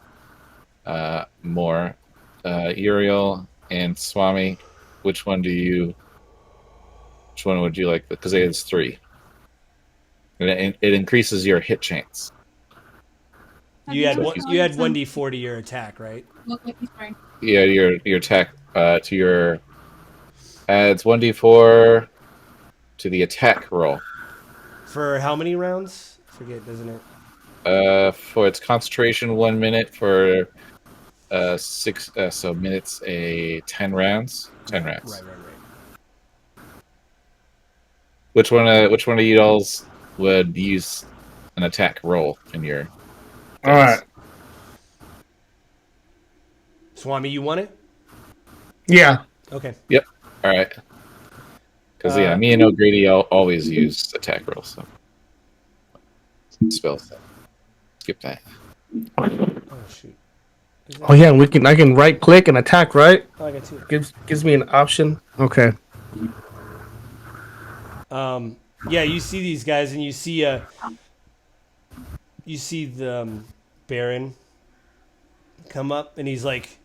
more. Uriel and Swami, which one would you like? Because it's 3. And it increases your hit chance.
You had you had 1d4 to your attack, right?
Yeah, your attack to your adds 1d4 to the attack roll.
For how many rounds? Forget, doesn't it?
For its concentration, 1 minute for 6 so minutes 10 rounds. 10 rounds.
Right.
Which one of you alls would use an attack roll in your
All right.
Swami, you want it?
Yeah.
Okay.
Yep. All right. Because me and O'Grady always use attack rolls. So spells. Skip that.
Oh shoot.
Oh yeah, I can right click and attack, right?
Oh, I got two.
Gives me an option. Okay.
Yeah, you see these guys, and you see the Baron come up, and he's like,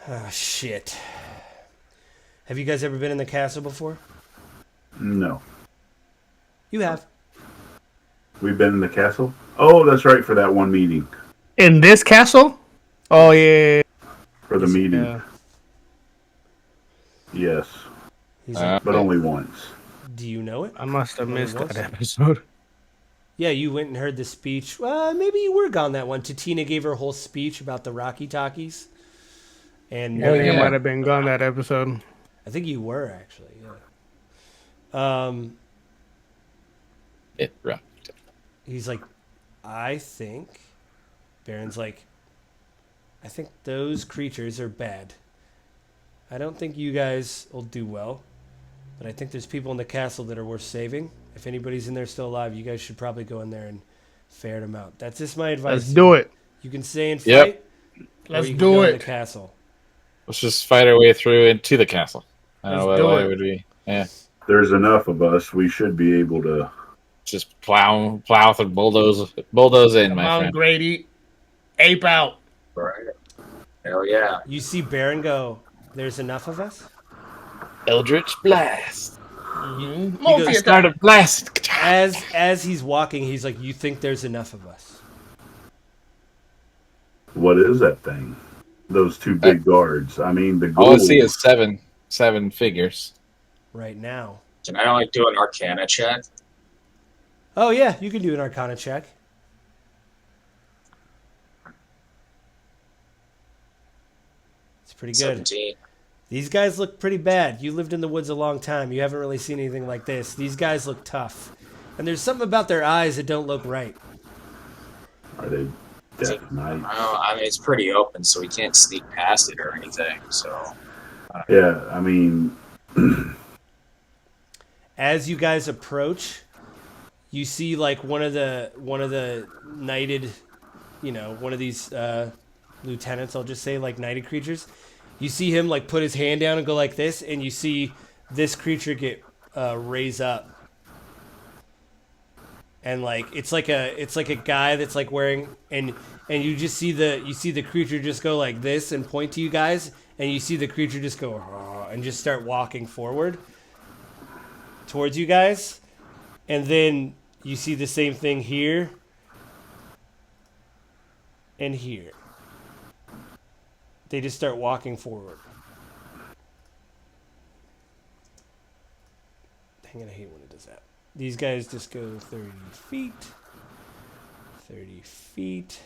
"Oh shit." Have you guys ever been in the castle before?
No.
You have.
We've been in the castle? Oh, that's right, for that one meeting.
In this castle? Oh yeah.
For the meeting.
Yeah.
Yes.
He's like,
But only once.
do you know it?
I must have missed
was?
that episode.
Yeah, you went and heard the speech. Maybe you were gone that one. Tatina gave her whole speech about the Rocky Talkies. And
I think I
yeah.
might have been gone that episode.
I think you were, actually, yeah.
Right.
He's like, I think... Baron's like, I think those creatures are bad. I don't think you guys will do well. But I think there's people in the castle that are worth saving. If anybody's in there still alive, you guys should probably go in there and ferret them out. That's just my advice.
Let's do it.
You can stay and
Yep.
fight.
Let's
or you can
do
go in
it.
the castle.
Let's just fight our way through into the castle. I don't know
Let's do
why
it.
it would be. Yeah.
There's enough of us. We should be able to.
Just plow through bulldoze in,
Come
my
on,
friend.
Grady. Ape out.
Right. Hell yeah.
You see Baron go, there's enough of us?
Eldritch Blast.
goes,
Start a blast.
As he's walking, he's like, you think there's enough of us?
What is that thing? Those two big guards. I mean, the
All I
gold.
see is seven figures.
Right now.
Can I only do an Arcana check?
Oh, yeah, you can do an Arcana check. It's pretty good.
17.
These guys look pretty bad. You lived in the woods a long time. You haven't really seen anything like this. These guys look tough. And there's something about their eyes that don't look right.
Are they death knights?
Well, I mean, it's pretty open, so we can't sneak past it or anything. So,
Yeah, I mean,
As you guys approach, you see like one of the knighted, one of these lieutenants, I'll just say, like knighted creatures. You see him like put his hand down and go like this, and you see this creature get raise up. And like it's like a guy that's like wearing and you just see the creature just go like this and point to you guys, and you see the creature just go and just start walking forward towards you guys, and then you see the same thing here and here. They just start walking forward. Dang it, I hate when it does that. These guys just go 30 feet. 30 feet.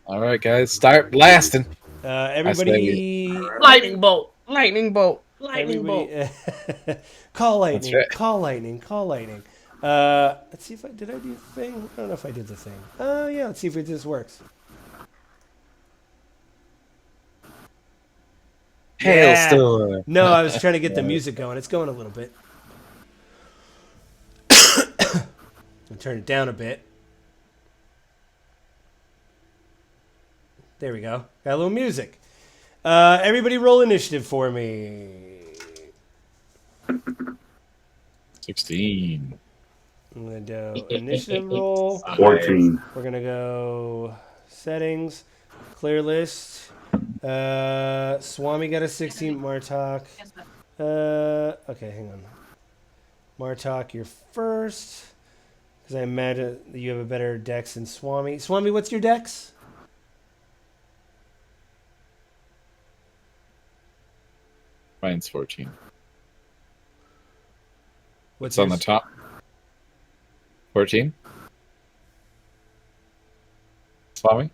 All right, guys, start blasting.
Everybody...
Lightning bolt. Lightning bolt. Lightning bolt.
Call lightning.
right.
Call lightning. Call lightning. Let's see if I do the thing. I don't know if I did the thing. Yeah, let's see if this works.
Hailstorm.
No, I was trying to get the music going. It's going a little bit. I'll turn it down a bit. There we go. Got a little music. Everybody roll initiative for me.
16.
I'm going to do initiative roll.
14.
We're going to go settings, clear list. Swami got a 16, Martok. Okay, hang on. Martok, you're first. Because I imagine that you have a better dex than Swami. Swami, what's your dex?
Mine's 14.
What's
It's on the
yours?
top. 14. Swami?
I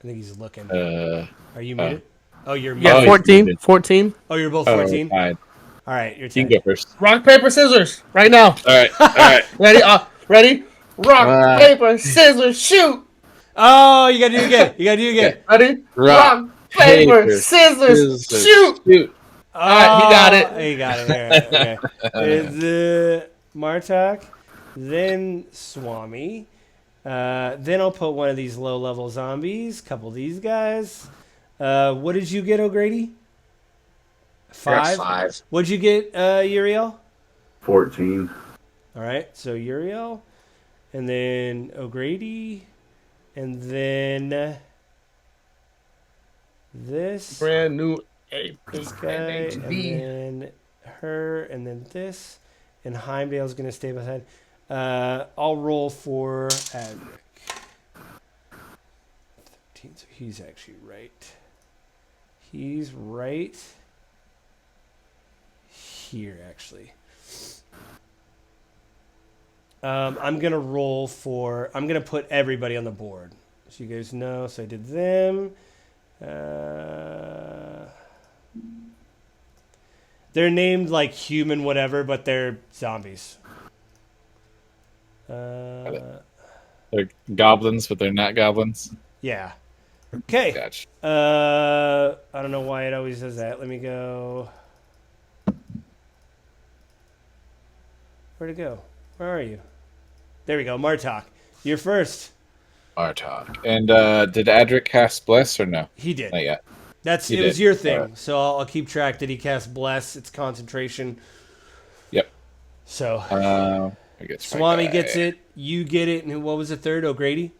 think he's looking. Are you
uh,
muted? Oh, you're
Yeah,
muted.
Oh,
14.
you did.
14.
Oh, you're both
Oh,
14?
fine.
All right, your
You
turn.
can go first.
Rock, paper, scissors. Right now.
All right. All right.
Ready? Ready? Rock,
Right.
paper, scissors, shoot.
Oh, you got to do it again. You got to do it again.
Ready?
Rock,
paper,
paper,
scissors,
scissors,
shoot.
shoot.
Oh,
right, he got it.
He got it. All right, okay. It's Martok, then Swami. Then I'll put one of these low-level zombies. Couple of these guys. What did you get, O'Grady?
I got
5?
5.
What'd you get, Uriel?
14.
All right, so Uriel, and then O'Grady, and then this
Brand new
this guy, and then her, and then this, and Heimdall's gonna stay behind. I'll roll for Adric. 13, so he's actually right. He's right here, actually. I'm gonna roll for. I'm gonna put everybody on the board, so you guys know. So I did them. They're named like human whatever, but they're zombies.
They're goblins, but they're not goblins.
Yeah. Okay.
Gotcha.
I don't know why it always does that. Let me go. Where'd it go? Where are you? There we go. Martok. You're first.
Martok. And did Adric cast Bless or no?
He did.
Not yet.
It
He
was
did.
your thing.
Alright.
So I'll keep track. Did he cast Bless? It's concentration.
Yep.
So
I guess my
Swami
guy.
gets it. You get it. And what was the third? O'Grady?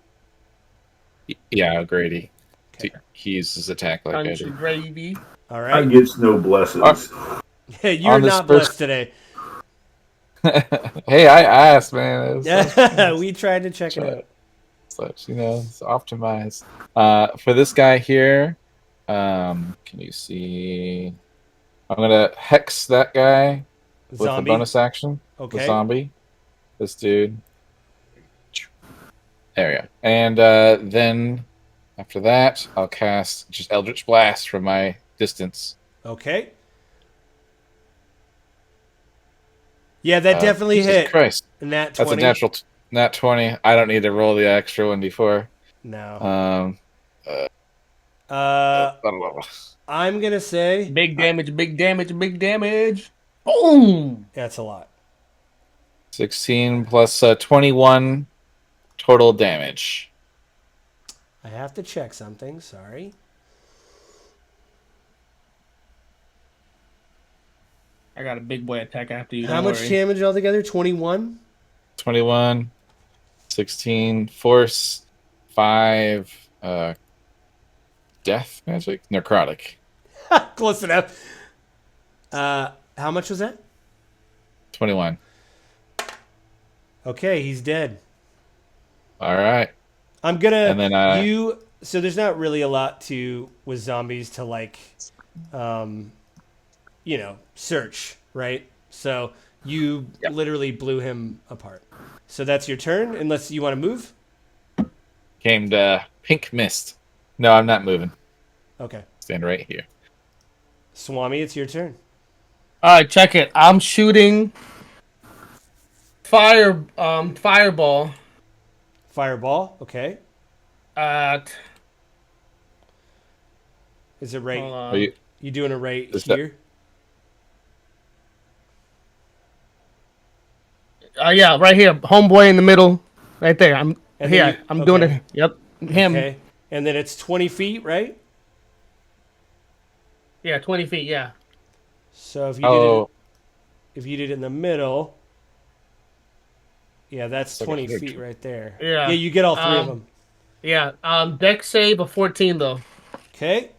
Yeah, Grady.
Okay.
He uses attack like I
Country
do.
gravy.
All
I
right.
gets no blesses.
You're
on this
not
first-
blessed today.
Hey, I asked, man.
Yeah, we tried to check it
Try
out.
it. Such, it's optimized. For this guy here, can you see? I'm gonna hex that guy with
Zombie.
the bonus action.
Okay.
The zombie. This dude. There we go. And then after that, I'll cast just Eldritch Blast from my distance.
Okay. Yeah, that definitely
Jesus
hit.
Christ.
Nat 20.
That's a natural nat 20. I don't need to roll the extra 1d4.
No.
Blah, blah, blah.
I'm going to say
Big damage, big damage, big damage. Boom.
that's a lot.
16 plus 21 total damage.
I have to check something. Sorry.
I got a big boy attack after you.
How
don't
much
worry.
damage altogether? 21?
21, 16, force, 5, death magic, necrotic.
Close enough. How much was that?
21.
Okay, he's dead.
All right.
I'm gonna
And then
you. So there's not really a lot to with zombies to like, search, right? So you literally blew him apart. So that's your turn, unless you want to move.
Came to pink mist. No, I'm not moving.
Okay,
Stand right here.
Swami, it's your turn.
All right, check it. I'm shooting fireball
Fireball. Okay,
at.
is it right?
Hold on.
Are you?
You doing it right
Is that-
here?
Yeah, right here, homeboy in the middle, right there. I'm
And
here.
then you-
I'm doing
okay.
it. Yep, him.
Okay, and then it's 20 feet, right?
Yeah, 20 feet. Yeah.
So if you
Oh,
if you did it in the middle, yeah, that's
Like
20
100.
feet right there.
Yeah.
Yeah, you get all three of
Um,
them.
Yeah. Dex save of 14 though.
Okay.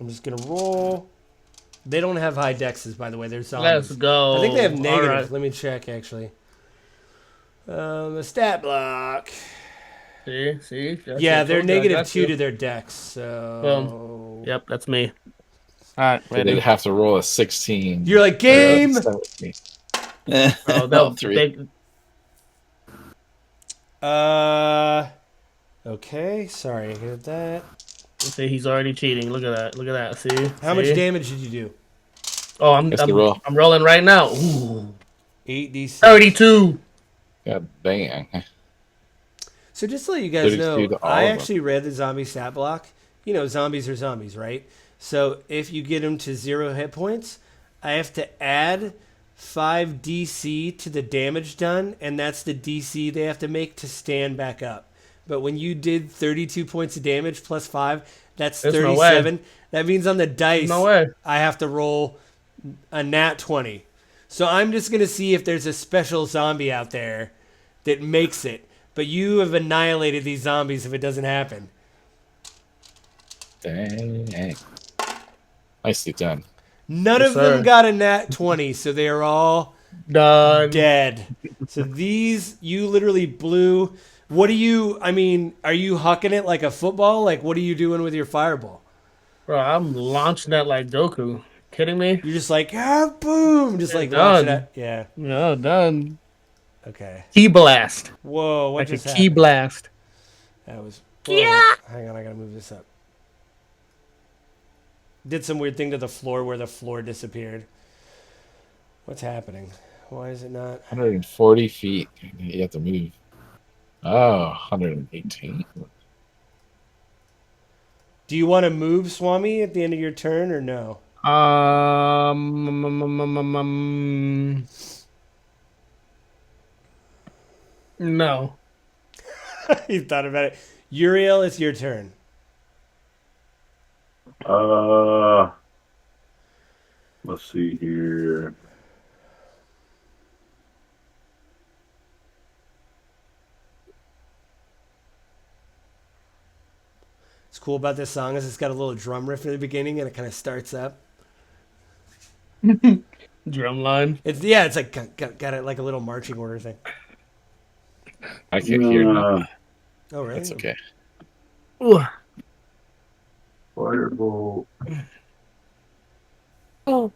I'm just gonna roll. They don't have high dexes, by the way. They're zombies.
Let's go.
I think they have
All
negative.
right.
Let me check, actually. The stat block.
See.
Yeah, they're
Told you, I
negative
got
2
you.
to their dex. So
Yep, that's me. All right,
So they'd
ready.
have to roll a 16.
You're like,
or a
game!
17.
Oh, they'll
three.
Okay. Sorry, I heard that.
See, he's already cheating. Look at that. Look at that. See.
How much damage did you do?
Oh, I'm rolling right now. Ooh.
8d6.
32.
God dang.
So just to let you guys
32
know,
to all
I
of them.
actually read the zombie stat block. You know, zombies are zombies, right? So if you get them to 0 hit points, I have to add 5 DC to the damage done, and that's the DC they have to make to stand back up. But when you did 32 points of damage plus 5, that's
There's no
37. That means on the dice,
No way.
I have to roll a nat 20. So I'm just going to see if there's a special zombie out there that makes it. But you have annihilated these zombies if it doesn't happen.
Dang. Nicely done.
None
Yes,
of them
sir.
got a nat 20, so they are all
Done.
dead. So these, you literally blew. What are you hucking it like a football? Like, what are you doing with your fireball?
Bro, I'm launching that like Goku. Kidding me?
You're just like, boom. Just like
Done.
launching it. Yeah.
No, done.
Okay.
Key blast.
Whoa, what
Like a
just
key
happened?
blast.
That was.
Yeah.
Hang on, I gotta move this up. Did some weird thing to the floor where the floor disappeared. What's happening? Why is it not?
140 feet. You have to move. Oh, 118.
Do you want to move, Swami, at the end of your turn or no?
No.
You thought about it. Uriel, it's your turn.
Let's see here.
What's cool about this song is it's got a little drum riff in the beginning and it kind of starts up.
Drumline.
It's like got it like a little marching order thing.
I can't hear nothing.
Oh, right.
That's okay.
Ooh.
Firebolt.
Are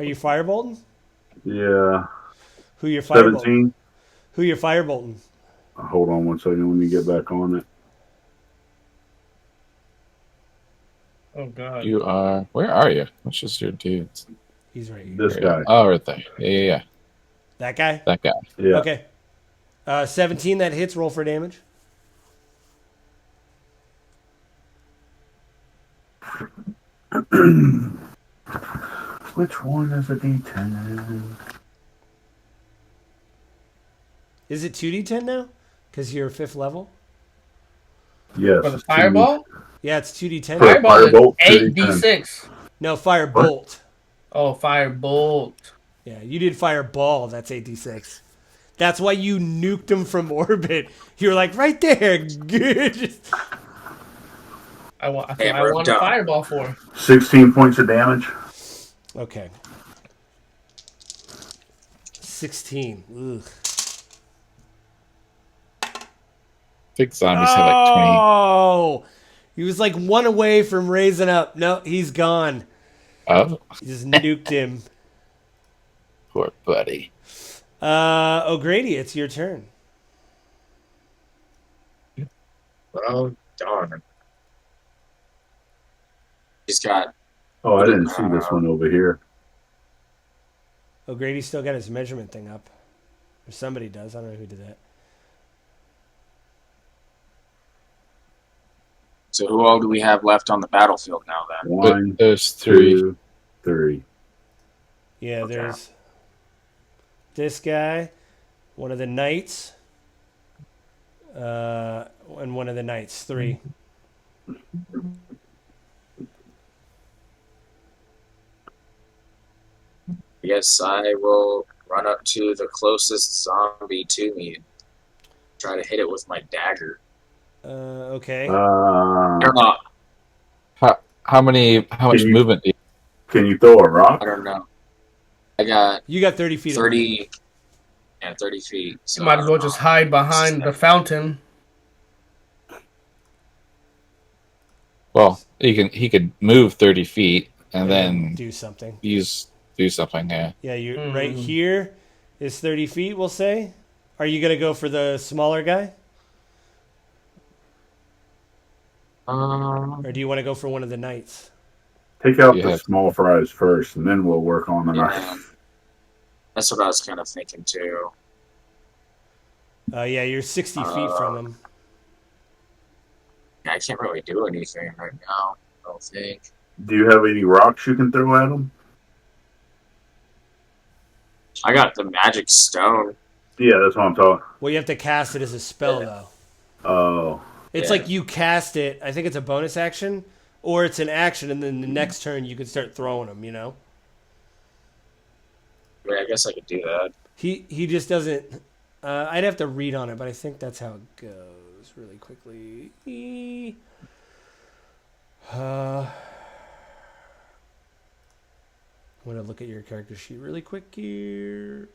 you firebolting?
Yeah.
Who you're firebolting?
17.
Who you're firebolting?
Hold on one second. Let me get back on it.
Oh god.
You are. Where are you? What's just your dudes?
He's right here.
This guy.
Oh, right there. Yeah.
That guy?
That guy.
Yeah.
Okay. 17, that hits. Roll for damage.
Which one is a D10?
Is it 2d10 now? Because you're 5th level?
Yes.
For the
it's
fireball?
Yeah, it's 2d10.
For-
Fireball
Firebolt,
is
2d10.
8d6.
No, firebolt.
Oh, firebolt.
Yeah, you did fireball. That's 8d6. That's why you nuked him from orbit. You're like, right there. Good.
I want
Hey,
I
we're
want a
done.
fireball for.
16 points of damage.
Okay. 16. Ugh.
Big zombies have like 20.
Oh! He was like one away from raising up. No, he's gone.
Oh,
You just nuked him.
poor buddy.
O'Grady, it's your turn.
Oh, darn. He's got.
Oh, I didn't see this one over here.
O'Grady's still got his measurement thing up. Or somebody does. I don't know who did that.
So who all do we have left on the battlefield now then?
One,
There's 3.
2, 3.
Yeah,
Okay.
there's this guy, one of the knights, and one of the knights. 3.
Yes, I will run up to the closest zombie to me and try to hit it with my dagger.
Okay.
Or not.
How much
you-
movement do you
Can you throw a rock?
I don't know. I got
You got 30 feet.
30. Yeah, 30 feet. So
You might as well just hide behind the fountain.
Well, he could move 30 feet and then
do something.
do something. Yeah.
Yeah, you right here is 30 feet. We'll say. Are you gonna go for the smaller guy, or do you want to go for one of the knights?
Take out
You
the
have-
small fries first, and then we'll work on the
Yeah.
knife.
That's what I was kind of thinking too.
Yeah, you're 60 feet from him.
I can't really do anything right now. I don't think.
Do you have any rocks you can throw at them?
I got the magic stone.
Yeah, that's what I'm talking.
Well, you have to cast it as a spell though.
Oh,
It's
Yeah.
like you cast it. I think it's a bonus action, or it's an action, and then the next turn you can start throwing them. You know.
Yeah, I guess I could do that.
He just doesn't. I'd have to read on it, but I think that's how it goes. Really quickly. I'm gonna look at your character sheet really quick here.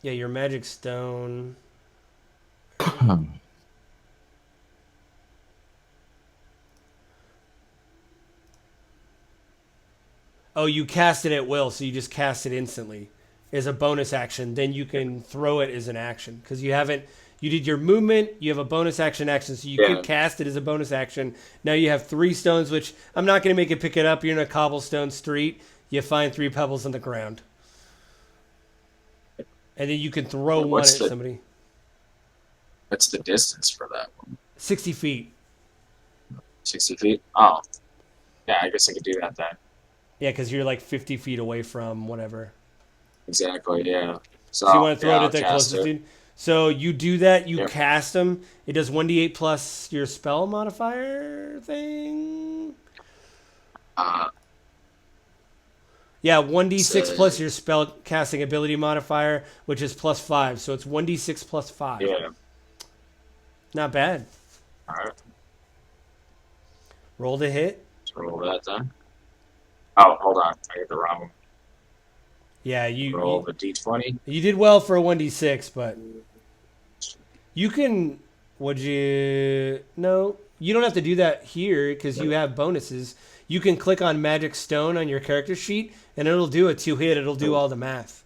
Yeah, your magic stone. Oh, you cast it at will, so you just cast it instantly as a bonus action. Then you can throw it as an action because you haven't. You did your movement. You have a bonus action, so you could cast it as a bonus action. Now you have 3 stones, which I'm not going to make you pick it up. You're in a cobblestone street. You find 3 pebbles on the ground, and then you can throw one at somebody.
What's the distance for that one?
60 feet.
60 feet? Oh. Yeah, I guess I could do that then.
Yeah, because you're like 50 feet away from whatever.
Exactly, yeah.
So you want to throw it at the
I'll cast
closest
it.
dude? So you do that, you
Yep.
cast them. It does 1d8 plus your spell modifier thing. Yeah, 1d6
So-
plus your spell casting ability modifier, which is plus 5. So it's 1d6 plus 5.
Yeah.
Not bad.
Alright.
Roll to hit.
Let's roll that then. Oh, hold on. I get the wrong one.
Yeah,
Roll the d20.
you did well for a 1d6, but you can. Would you? No, you don't have to do that here because you have bonuses. You can click on Magic Stone on your character sheet, and it'll do a 2-hit. It'll do all the math.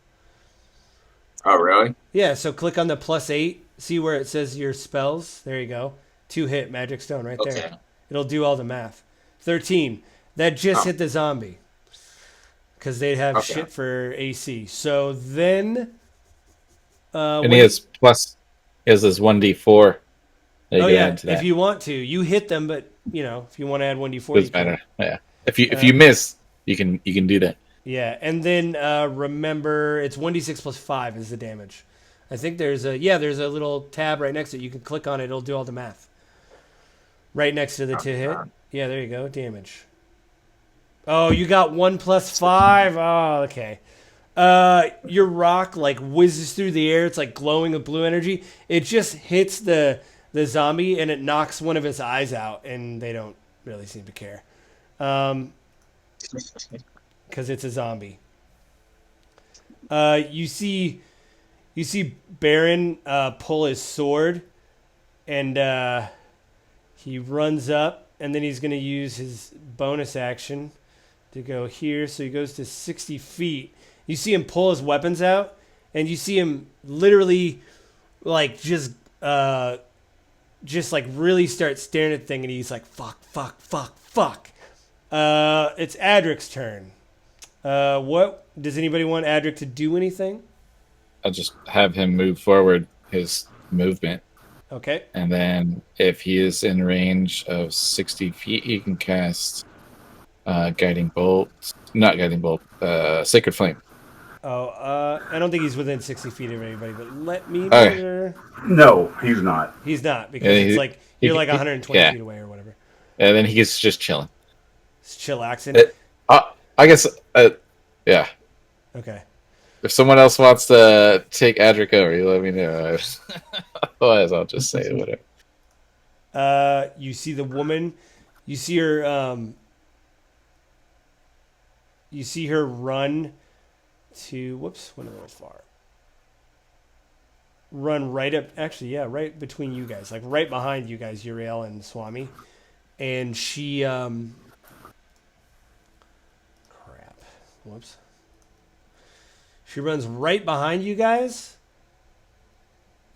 Oh, really?
Yeah, so click on the +8. See where it says your spells? There you go. 2-hit Magic Stone right there.
Okay.
It'll do all the math. 13. That just hit the zombie. Because they'd have shit for AC. So then...
And he has this 1d4. that you
Oh
can
yeah,
add to that.
if you want to. You hit them, but, if you want to add 1d4...
Doesn't matter. Yeah. If you miss, you can do that.
Yeah, and then remember, it's 1d6 plus 5 is the damage. I think there's a little tab right next to it. You can click on it. It'll do all the math. Right next to the 2-hit. Yeah, there you go. Damage. Oh, you got 1 plus 5. Oh, okay. Your rock like whizzes through the air. It's like glowing with blue energy. It just hits the zombie and it knocks one of his eyes out, and they don't really seem to care. Because it's a zombie. You see Baron pull his sword, and he runs up, and then he's going to use his bonus action to go here. So he goes to 60 feet. You see him pull his weapons out, and you see him literally like just like really start staring at the thing, and he's like, fuck. It's Adric's turn. What does anybody want Adric to do anything?
I'll just have him move forward his movement.
Okay.
And then if he is in range of 60 feet, he can cast Guiding Bolt. Not Guiding Bolt, Sacred Flame.
Oh, I don't think he's within 60 feet of anybody, but let me
Okay.
measure.
no, he's not.
He's not, because
Yeah,
it's like you're like 120
yeah.
feet away or whatever.
And then he's just chilling.
It's chillaxing.
I guess, yeah.
Okay.
If someone else wants to take Adric over, you let me know. Otherwise, I'll just say whatever.
You see the woman. You see her. You see her run to. Whoops! Went a little far. Run right up. Actually, yeah, right between you guys, like right behind you guys, Uriel and Swami, and she. Crap. Whoops. She runs right behind you guys.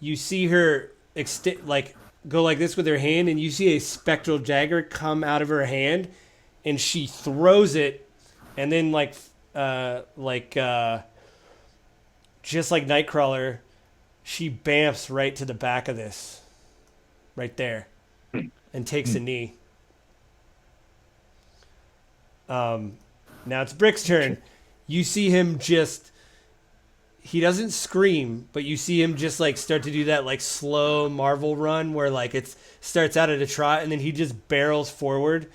You see her go like this with her hand, and you see a spectral dagger come out of her hand, and she throws it, and then just like Nightcrawler, she bamps right to the back of this, right there, and takes a knee. Now it's Brick's turn. You see him just. He doesn't scream, but you see him just like start to do that like slow Marvel run where like it starts out at a trot and then he just barrels forward.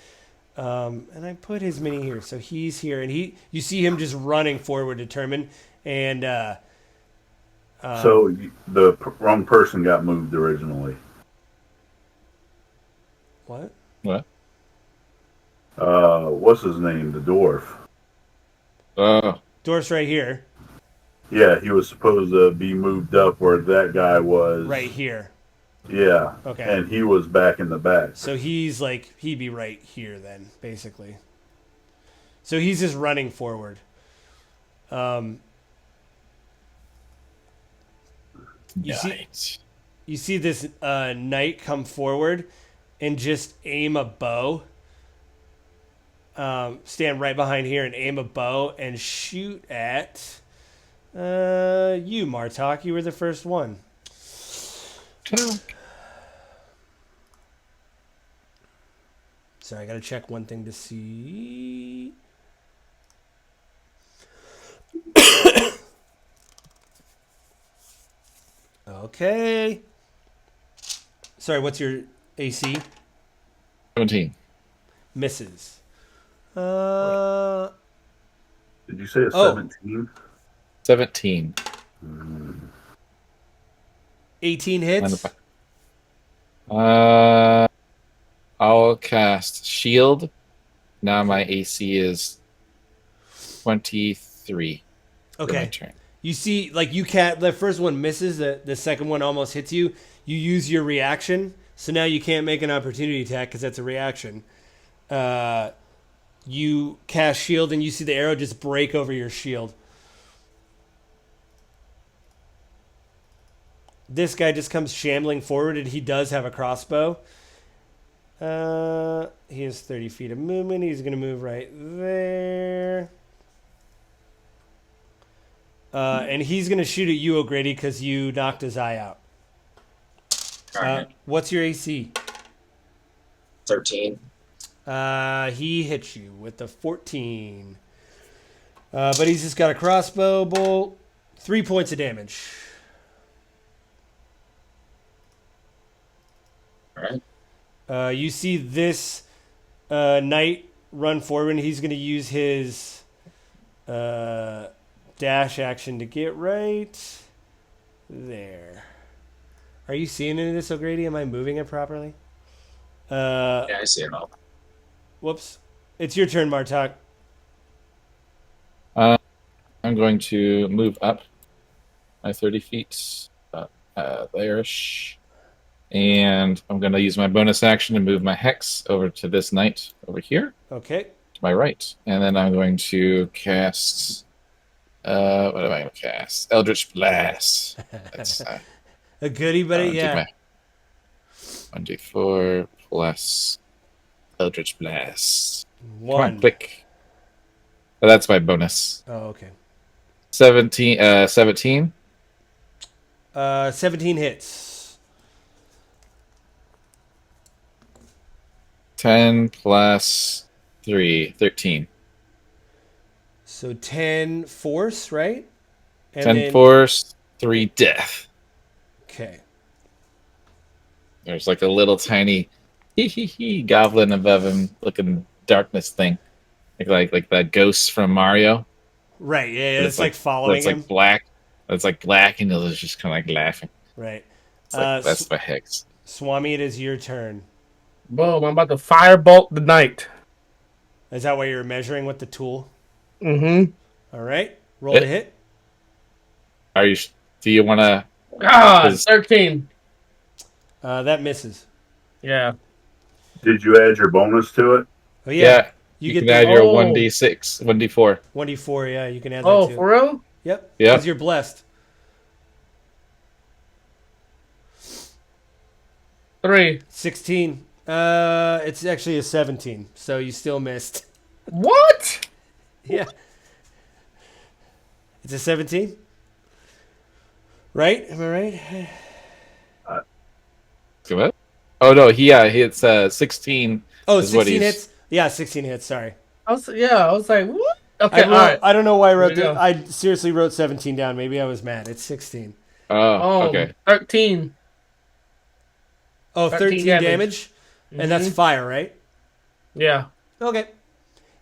And I put his mini here, so he's here, and you see him just running forward, determined. And
so the wrong person got moved originally.
What?
What?
What's his name? The dwarf.
Dwarf's right here.
Yeah, he was supposed to be moved up where that guy was.
Right here.
Yeah.
Okay.
And he was back in the back.
So he'd be right here then, basically. So he's just running forward. You see this knight come forward and just aim a bow. Stand right behind here and aim a bow and shoot at you, Martok. You were the first one. Sorry, I gotta check one thing to see. Okay. Sorry, what's your AC?
17.
Misses.
Did you say a 17?
17.
18 hits.
I'll cast Shield. Now my AC is 23.
Okay.
My turn.
You see, like the first one misses, the second one almost hits you. You use your reaction, so now you can't make an opportunity attack because that's a reaction. You cast shield, and you see the arrow just break over your shield. This guy just comes shambling forward, and he does have a crossbow. He has 30 feet of movement. He's going to move right there. And he's going to shoot at you, O'Grady, because you knocked his eye out. What's your AC?
13.
He hits you with the 14. But he's just got a crossbow bolt. 3 points of damage.
All right.
You see this knight run forward, and he's going to use his dash action to get right there. Are you seeing any of this, O'Grady? Am I moving it properly?
Yeah, I see it all.
Whoops. It's your turn, Martok.
I'm going to move up my 30 feet there-ish. And I'm going to use my bonus action to move my hex over to this knight over here.
Okay.
To my right. And then I'm going to cast... what am I going to cast? Eldritch Blast. That's...
a goodie, buddy, yeah.
1d4 plus Eldritch Blast.
1.
Come on, click. Oh, that's my bonus.
Oh, okay.
17.
17 hits.
10 plus 3, 13.
So 10 force, right? And
10
then...
force, 3 death.
Okay.
There's like a little tiny goblin above him looking darkness thing. Like that ghost from Mario.
Right, yeah, it's like following him.
Like black. It's like black and it's just kind of like laughing.
Right.
It's like, that's my hex.
Swami, it is your turn.
Boom! I'm about to firebolt the knight.
Is that why you're measuring with the tool?
Mm-hmm.
All right. Roll to hit.
Are you? Do you want to?
Ah,
'Cause-
13.
That misses.
Yeah.
Did you add your bonus to it?
Oh
Yeah.
you
You
get
can
the
add your
Oh.
1d6, 1d4.
1d4. Yeah, you can add that
Oh,
too.
for real?
Yep.
Yep.
Because you're blessed.
3.
16. It's actually a 17, so you still missed.
What?
Yeah. It's a 17? Right? Am I right?
What? Oh no, it's 16.
Oh,
Is what
16
he's-
hits? Yeah, 16 hits. Sorry.
I was like, what? Okay, all right.
I don't know why I wrote
There we
that.
go.
I seriously wrote 17 down. Maybe I was mad. It's 16.
Oh, okay.
13.
Oh,
13
13
damage.
damage? And that's
Mhm.
fire, right?
Yeah.
Okay.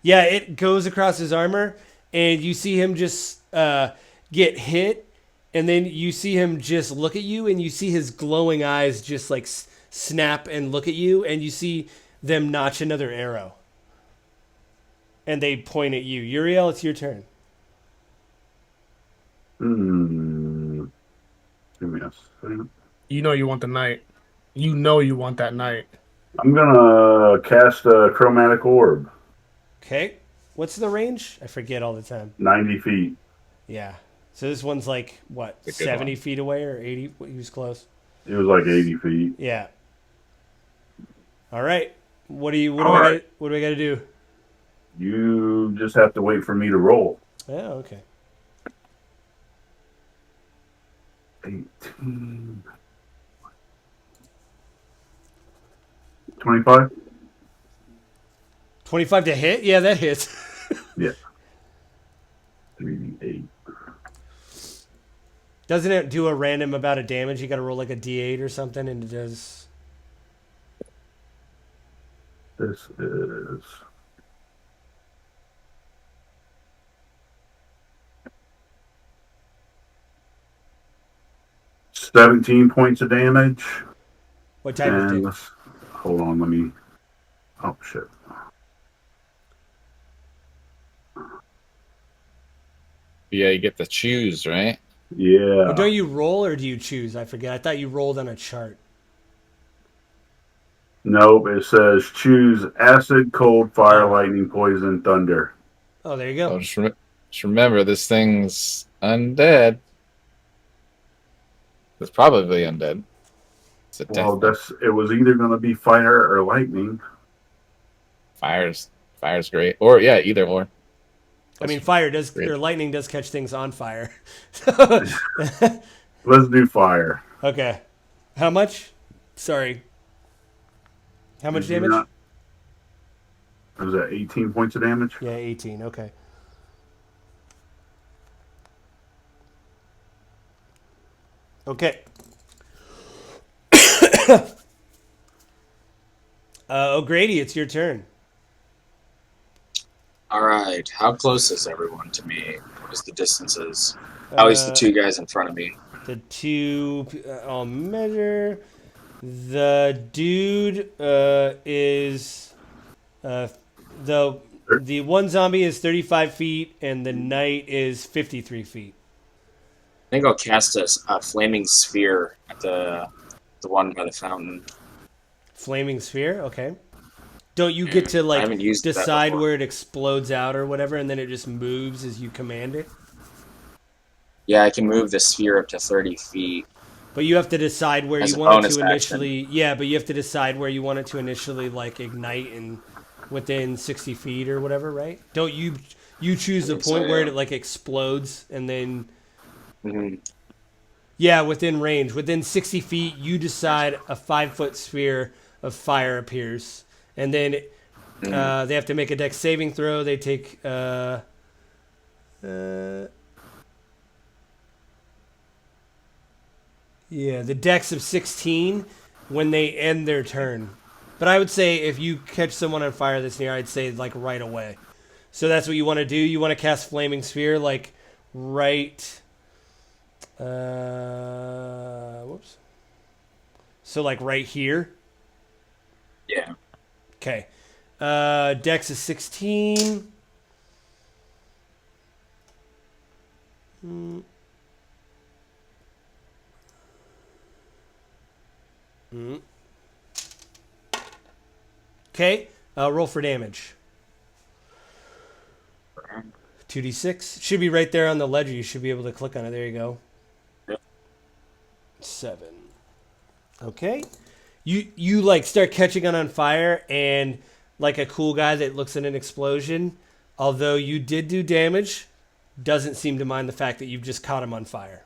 Yeah, it goes across his armor, and you see him just get hit, and then you see him just look at you, and you see his glowing eyes just like snap and look at you, and you see them notch another arrow. And they point at you. Uriel, it's your turn.
Give me a second.
You know you want the knight. You know you want that knight.
I'm gonna cast a chromatic orb,
Okay. What's the range? I forget all the time.
90 feet.
Yeah. So this one's like, what,
It's a good
70
one.
feet away or 80? He was close.
It was like 80 feet.
Yeah. All right. What do I got to do?
You just have to wait for me to roll.
Oh, okay.
18. 25?
25 to hit? Yeah, that hits.
Yeah. 3d8.
Doesn't it do a random amount of damage? You got to roll like a d8 or something, and it does.
This is 17 points of damage.
What type of
And
damage?
hold on, let me. Oh shit.
Yeah, you get to choose, right?
Yeah.
Well, don't you roll or do you choose? I forget. I thought you rolled on a chart.
Nope. It says choose acid, cold, fire, lightning, poison, thunder.
Oh, there you go.
Oh, just remember, this thing's undead. It's probably undead. It's a
Well,
death.
it was either going to be fire or lightning.
Fire's great. Or yeah, either or.
I mean, fire does
great.
or lightning does catch things on fire.
Let's do fire.
Okay. How much? Sorry. How much
Did you
damage?
not- Was that 18 points of damage?
Yeah, 18. Okay. Okay. O'Grady, it's your turn.
All right. How close is everyone to me? What is the distances? At least the two guys in front of me.
The two, I'll measure. The dude is the one zombie is 35 feet and the knight is 53 feet.
I think I'll cast a flaming sphere at the one by the fountain.
Flaming sphere, okay. Don't you get to
I
like
haven't used that
decide
before.
where it explodes out or whatever, and then it just moves as you command it?
Yeah, I can move the sphere up to 30 feet.
But you have to decide where
As
you
a
want it
bonus
to
action.
initially. Yeah, but you have to decide where you want it to initially like ignite and within 60 feet or whatever, right? Don't you choose the
think so,
point where
yeah.
it like explodes and then
Mhm.
yeah, within range, within 60 feet, you decide a 5-foot sphere of fire appears, and then they have to make a dex saving throw. They take yeah, the dex of 16 when they end their turn. But I would say if you catch someone on fire that's near, I'd say like right away. So that's what you want to do. You want to cast Flaming Sphere like right. Whoops. So like right here.
Yeah.
Okay. Dex is 16. Okay. Roll for damage. 2d6. Should be right there on the ledger. You should be able to click on it. There you go.
Yep.
7. Okay. You like start catching on fire, and like a cool guy that looks at an explosion, although you did do damage, doesn't seem to mind the fact that you've just caught him on fire.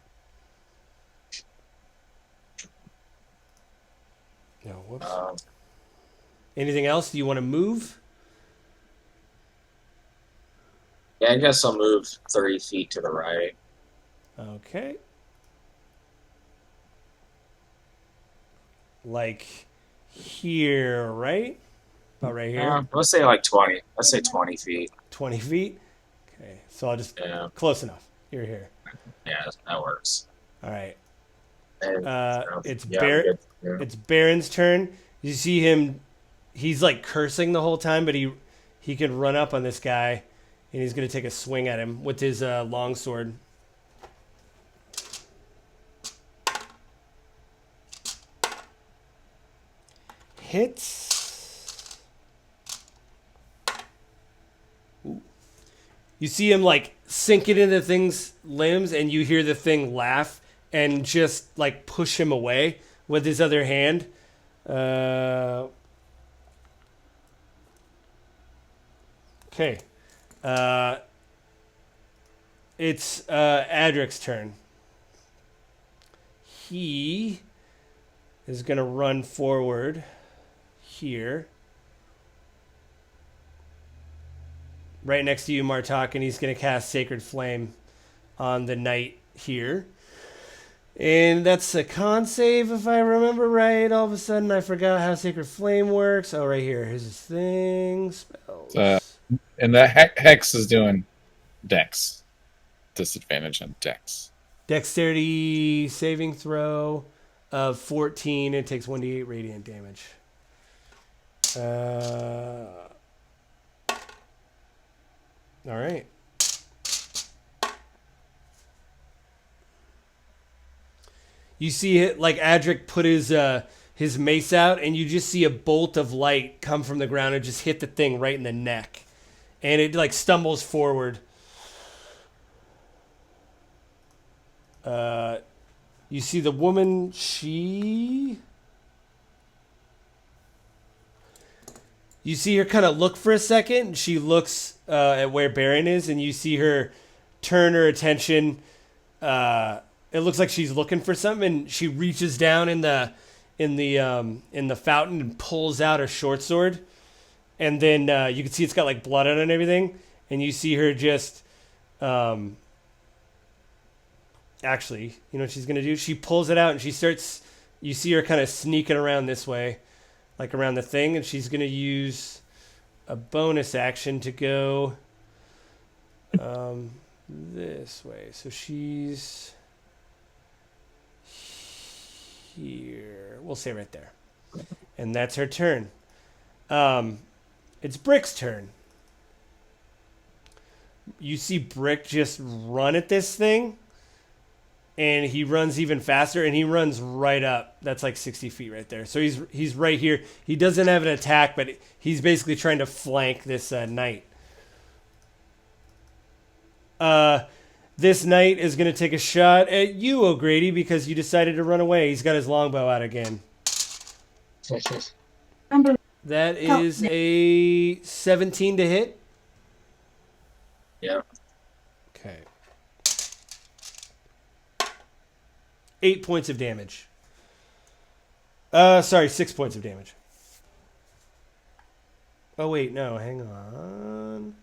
No, whoops. Anything else? Do you want to move?
Yeah, I guess I'll move 30 feet to the right.
Okay. Like here, right? About right here?
Let's say like 20. Let's say 20 feet.
20 feet? Okay, so I'll just...
Yeah.
Close enough. You're here.
Yeah, that works.
All right.
And,
It's
yeah,
Baron.
yeah.
It's Baron's turn. You see him. He's like cursing the whole time, but he can run up on this guy, and he's gonna take a swing at him with his longsword. Hits. Ooh. You see him like sink it into thing's limbs, and you hear the thing laugh and just like push him away with his other hand. Okay. It's Adric's turn. He is going to run forward here. Right next to you, Martok, and he's going to cast Sacred Flame on the knight here. And that's a con save, if I remember right. All of a sudden, I forgot how Sacred Flame works. Oh, right here. Here's his thing. Spells.
And the Hex is doing Dex. Disadvantage on Dex.
Dexterity saving throw of 14. It takes 1d8 radiant damage. All right. You see it like Adric put his mace out, and you just see a bolt of light come from the ground and just hit the thing right in the neck, and it like stumbles forward. You see the woman. You see her kind of look for a second. And she looks at where Baron is, and you see her turn her attention. It looks like she's looking for something, and she reaches down in the fountain and pulls out a short sword, and then you can see it's got like blood on it and everything, and you see her just actually, you know what she's gonna do? She pulls it out and she starts. You see her kind of sneaking around this way, like around the thing, and she's gonna use a bonus action to go this way. So she's here. We'll say right there. And that's her turn. It's Brick's turn. You see Brick just run at this thing, and he runs even faster, and he runs right up. That's like 60 feet right there. So he's right here. He doesn't have an attack, but he's basically trying to flank this knight. This knight is going to take a shot at you, O'Grady, because you decided to run away. He's got his longbow out again. That is a 17 to hit.
Yeah.
Okay. 8 points of damage. Sorry, 6 points of damage. Oh, wait, no, hang on.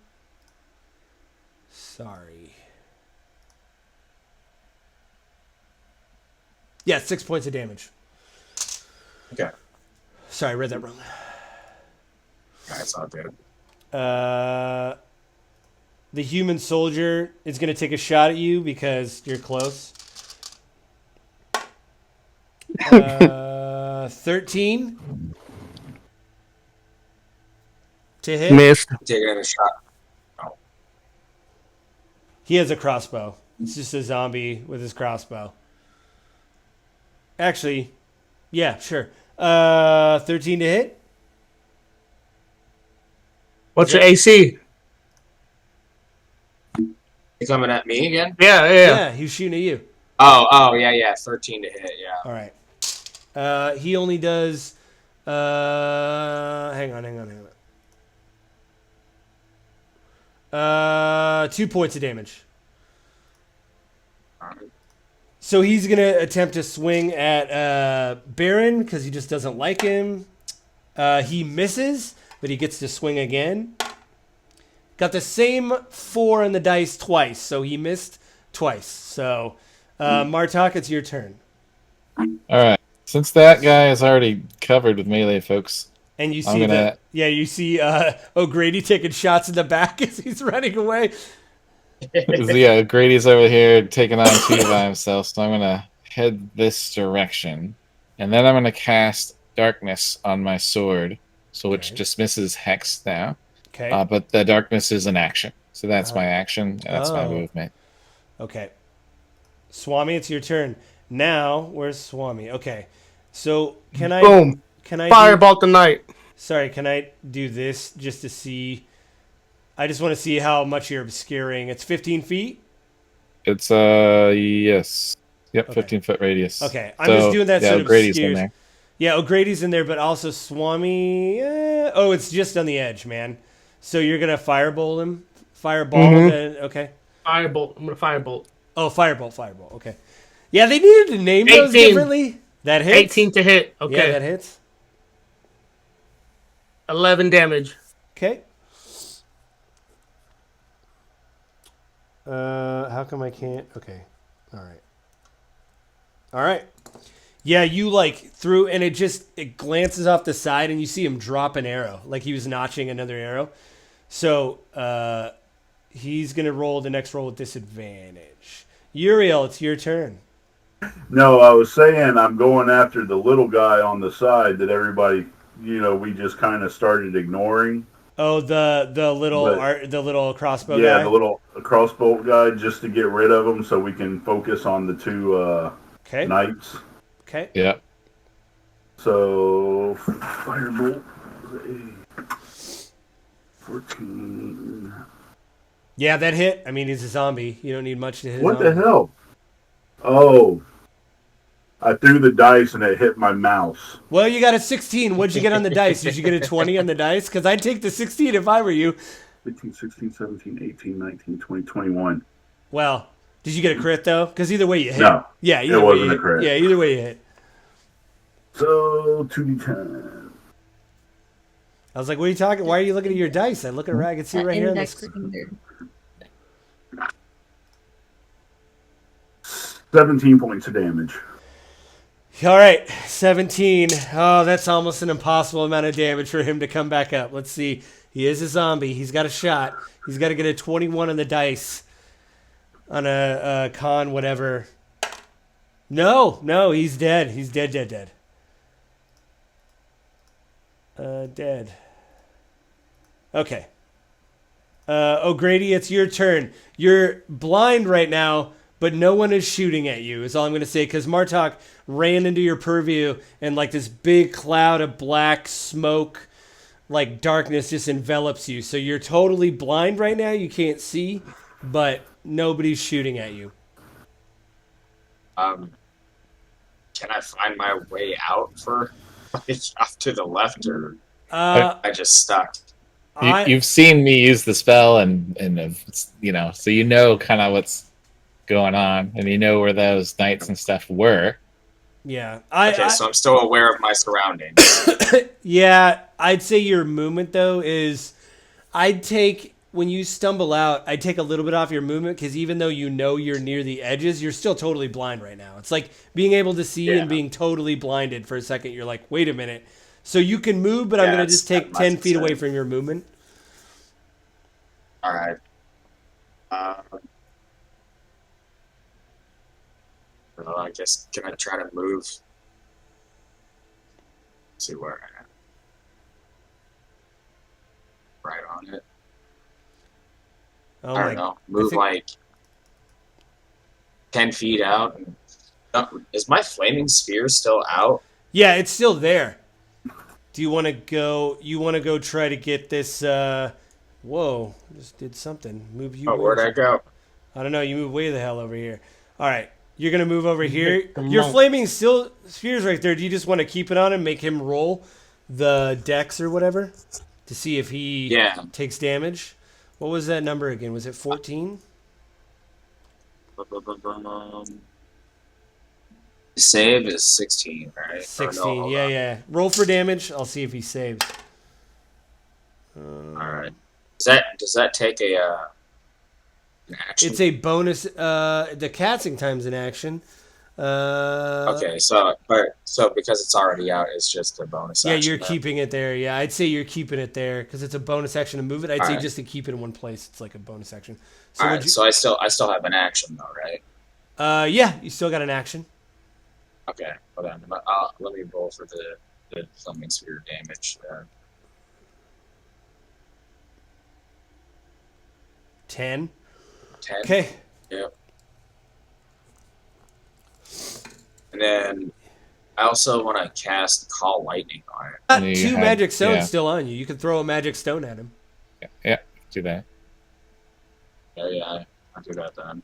Sorry. Yeah, 6 points of damage.
Okay.
Sorry, I read that wrong.
That's all good.
The human soldier is going to take a shot at you because you're close. 13. to hit.
Missed.
Taking a shot.
He has a crossbow. It's just a zombie with his crossbow. Actually, yeah, sure. 13 to hit.
What's your AC?
You coming at me again?
Yeah.
Yeah, he's shooting at you.
Oh, yeah. 13 to hit, yeah.
All right. He only does. Hang on. 2 points of damage.
Alright.
So he's gonna attempt to swing at Baron because he just doesn't like him. He misses, but he gets to swing again. Got the same 4 on the dice twice, so he missed twice. So, Martok, it's your turn.
All right. Since that guy is already covered with melee, folks,
And you see you see O'Grady taking shots in the back as he's running away.
yeah, Grady's over here taking on 2 by himself, so I'm gonna head this direction, and then I'm gonna cast darkness on my sword, so which dismisses hex now.
Okay.
But the darkness is an action, so that's my action, and that's my movement.
Okay. Swami, it's your turn. Now, where's Swami? Okay. So, can I
Firebolt tonight.
Sorry, can I do this just to see? I just want to see how much you're obscuring. It's 15 feet?
It's yes. Yep,
Okay.
15-foot radius.
Okay. I'm just doing that sort of
Grady's in
obscures.
there.
Yeah, O'Grady's in there, but also Swami. It's just on the edge, man. So you're going to fireball him? Fireball? Okay.
Firebolt. I'm gonna firebolt.
Oh, firebolt. Okay. Yeah, they needed to name those
18.
differently. That hits?
18 to hit. Okay.
Yeah, that hits.
11 damage.
Okay. How come I can't? Okay. All right. Yeah, you threw, and it glances off the side, and you see him drop an arrow, like he was notching another arrow. So he's gonna roll the next roll with disadvantage. Uriel, it's your turn.
No, I was saying I'm going after the little guy on the side that everybody, we just kind of started ignoring.
Oh, the little crossbow guy.
Yeah, the little crossbow guy, just to get rid of him, so we can focus on the 2 knights.
Okay.
Yeah.
So firebolt, 14.
Yeah, that hit. I mean, he's a zombie. You don't need much to hit.
What the hell? Oh, I threw the dice and it hit my mouse.
Well, you got a 16. What'd you get on the dice? Did you get a 20 on the dice? Because I'd take the 16 if I were you.
15, 16, 17, 18, 19, 20, 21.
Well, did you get a crit, though? Because either way you hit.
No.
Yeah,
it wasn't a crit.
Yeah, either way you hit.
So, 2d10.
I was like, what are you talking? Why are you looking at your dice? I look at it, I can see it right here on the screen.
17 points of damage.
All right, 17. Oh, that's almost an impossible amount of damage for him to come back up. Let's see. He is a zombie. He's got a shot. He's got to get a 21 on the dice on a con whatever. No, he's dead. He's dead. Dead. Okay. O'Grady, it's your turn. You're blind right now, but no one is shooting at you, is all I'm going to say, because Martok ran into your purview, and this big cloud of black smoke, darkness just envelops you. So you're totally blind right now. You can't see, but nobody's shooting at you.
Can I find my way out for off to the left, or I just stuck?
You've seen me use the spell, and so you know kind of what's going on, and you know where those knights and stuff were.
Yeah.
So I'm still aware of my surroundings.
Yeah, I'd say your movement, though, is... when you stumble out, I'd take a little bit off your movement, because even though you know you're near the edges, you're still totally blind right now. It's like being able to see and being totally blinded for a second. You're like, wait a minute. So you can move, but I'm going to just take 10 feet away from your movement.
All right. Well, I guess, can I try to move? Let's see where I am.
Oh
I
my!
don't know. Move
think-
like 10 feet out. And, is my flaming sphere still out?
Yeah, it's still there. Do you want to go? You want to go try to get this? Whoa! I just did something. Move you.
Oh, where'd I go?
I don't know. You move way the hell over here. All right. You're going to move over here.
the
Your
monk.
flaming still sphere's right there. Do you just want to keep it on and make him roll the dex or whatever to see if he
Yeah.
takes damage? What was that number again? Was it 14?
Save is 16, right? Or no,
16.
hold
Yeah,
on.
yeah. Roll for damage. I'll see if he saves.
All right. Does that take an action?
It's a bonus. The casting time's an action.
Okay, so because it's already out, it's just a bonus
Yeah,
action.
you're
then.
keeping it there. Yeah, I'd say you're keeping it there because it's a bonus action to move it. I'd say
Alright.
just to keep it in one place. It's like a bonus action. So
All
would
right,
you?
so I still have an action though, right?
Yeah, you still got an action.
Okay, hold on. Let me roll for the flaming sphere damage.
10.
10.
Okay.
Yep. And then I also want to cast Call Lightning on it.
Got
And you
two
had-
magic stones
yeah.
still on you. You can throw a magic stone at him.
Yeah, do that.
Yeah, I'll do that then.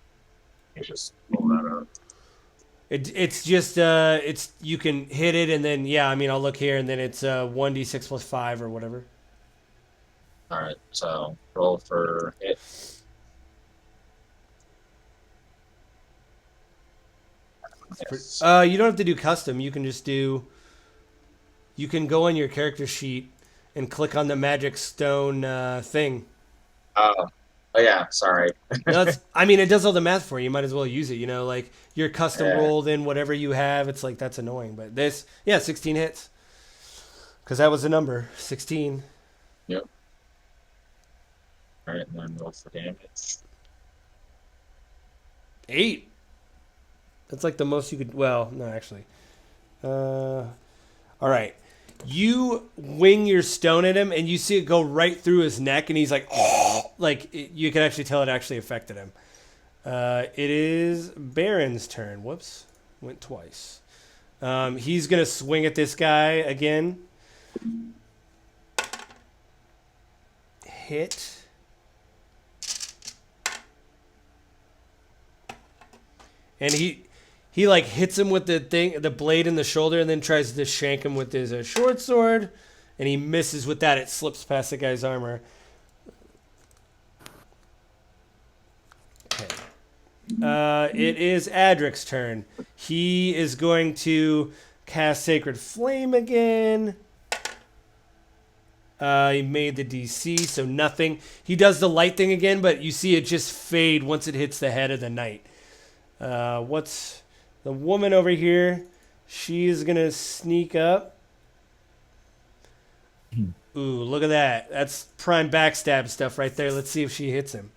You just roll that up.
It's just it's you can hit it and then yeah. I mean I'll look here and then it's 1d6 plus 5 or whatever.
All right, so roll for hit. Yes.
You don't have to do custom. You can just do. You can go on your character sheet and click on the magic stone thing.
Oh yeah, sorry.
No, I mean, it does all the math for you. You might as well use it. You know, like your custom
Yeah.
rolled in whatever you have. It's like that's annoying, but this, yeah, 16 hits. Because that was the number 16.
Yep. All right, and then roll for damage.
8. That's like the most you could. Well, no, actually. All right. You wing your stone at him, and you see it go right through his neck, and he's like, oh, you can actually tell it actually affected him. It is Baron's turn. Whoops, went twice. He's gonna swing at this guy again. Hit. And he like hits him with the blade in the shoulder, and then tries to shank him with his short sword, and he misses with that. It slips past the guy's armor. Okay. It is Adric's turn. He is going to cast Sacred Flame again. He made the DC, so nothing. He does the light thing again, but you see it just fade once it hits the head of the knight. What's the woman over here? She's gonna sneak up. Ooh, look at that. That's prime backstab stuff right there. Let's see if she hits him.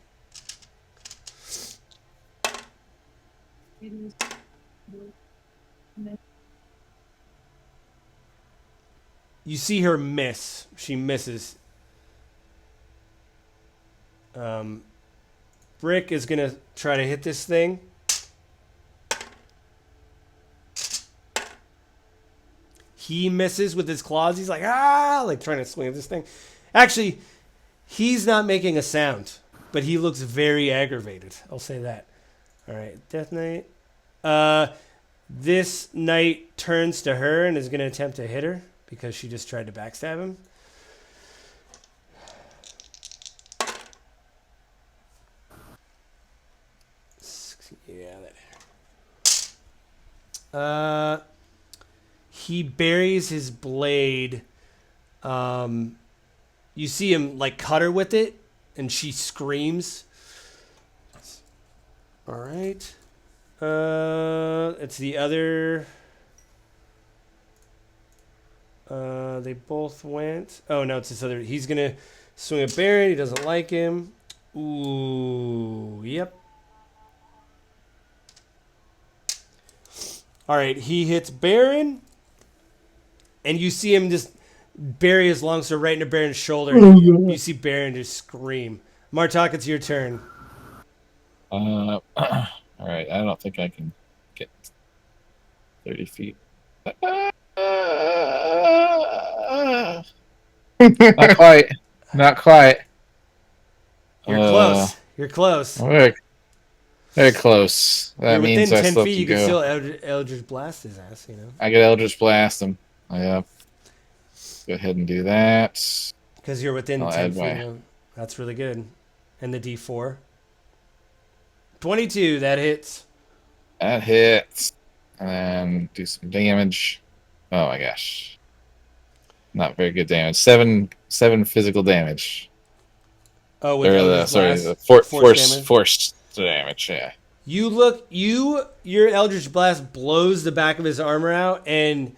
You see her miss. She misses. Brick is gonna try to hit this thing. He misses with his claws. He's like, ah, like trying to swing at this thing. Actually, he's not making a sound, but he looks very aggravated. I'll say that. All right, Death Knight. This knight turns to her and is going to attempt to hit her because she just tried to backstab him. Yeah, that. He buries his blade. You see him like cut her with it, and she screams. All right. It's the other. They both went. Oh no, it's this other. He's gonna swing at Baron. He doesn't like him. Ooh, yep. All right, he hits Baron, and you see him just bury his long sword right into Baron's shoulder. You see Baron just scream. Martok, it's your turn.
All right. I don't think I can get 30 feet. Not quite. Not quite.
You're close. You're close.
Very, very close. That
You're within
means I
10
still
feet.
have to
You can
go.
still Eldritch Blast his ass, you know.
I get Eldritch Blast him. Yeah. Go ahead and do that.
Because you're within
I'll
10
add
feet.
my-
of him. That's really good. And the D4. 22, that hits.
That hits. And then do some damage. Oh my gosh. Not very good damage. Seven physical damage.
Oh, with
Or
Eldritch Blast.
the forced damage. Yeah.
Your Eldritch Blast blows the back of his armor out, and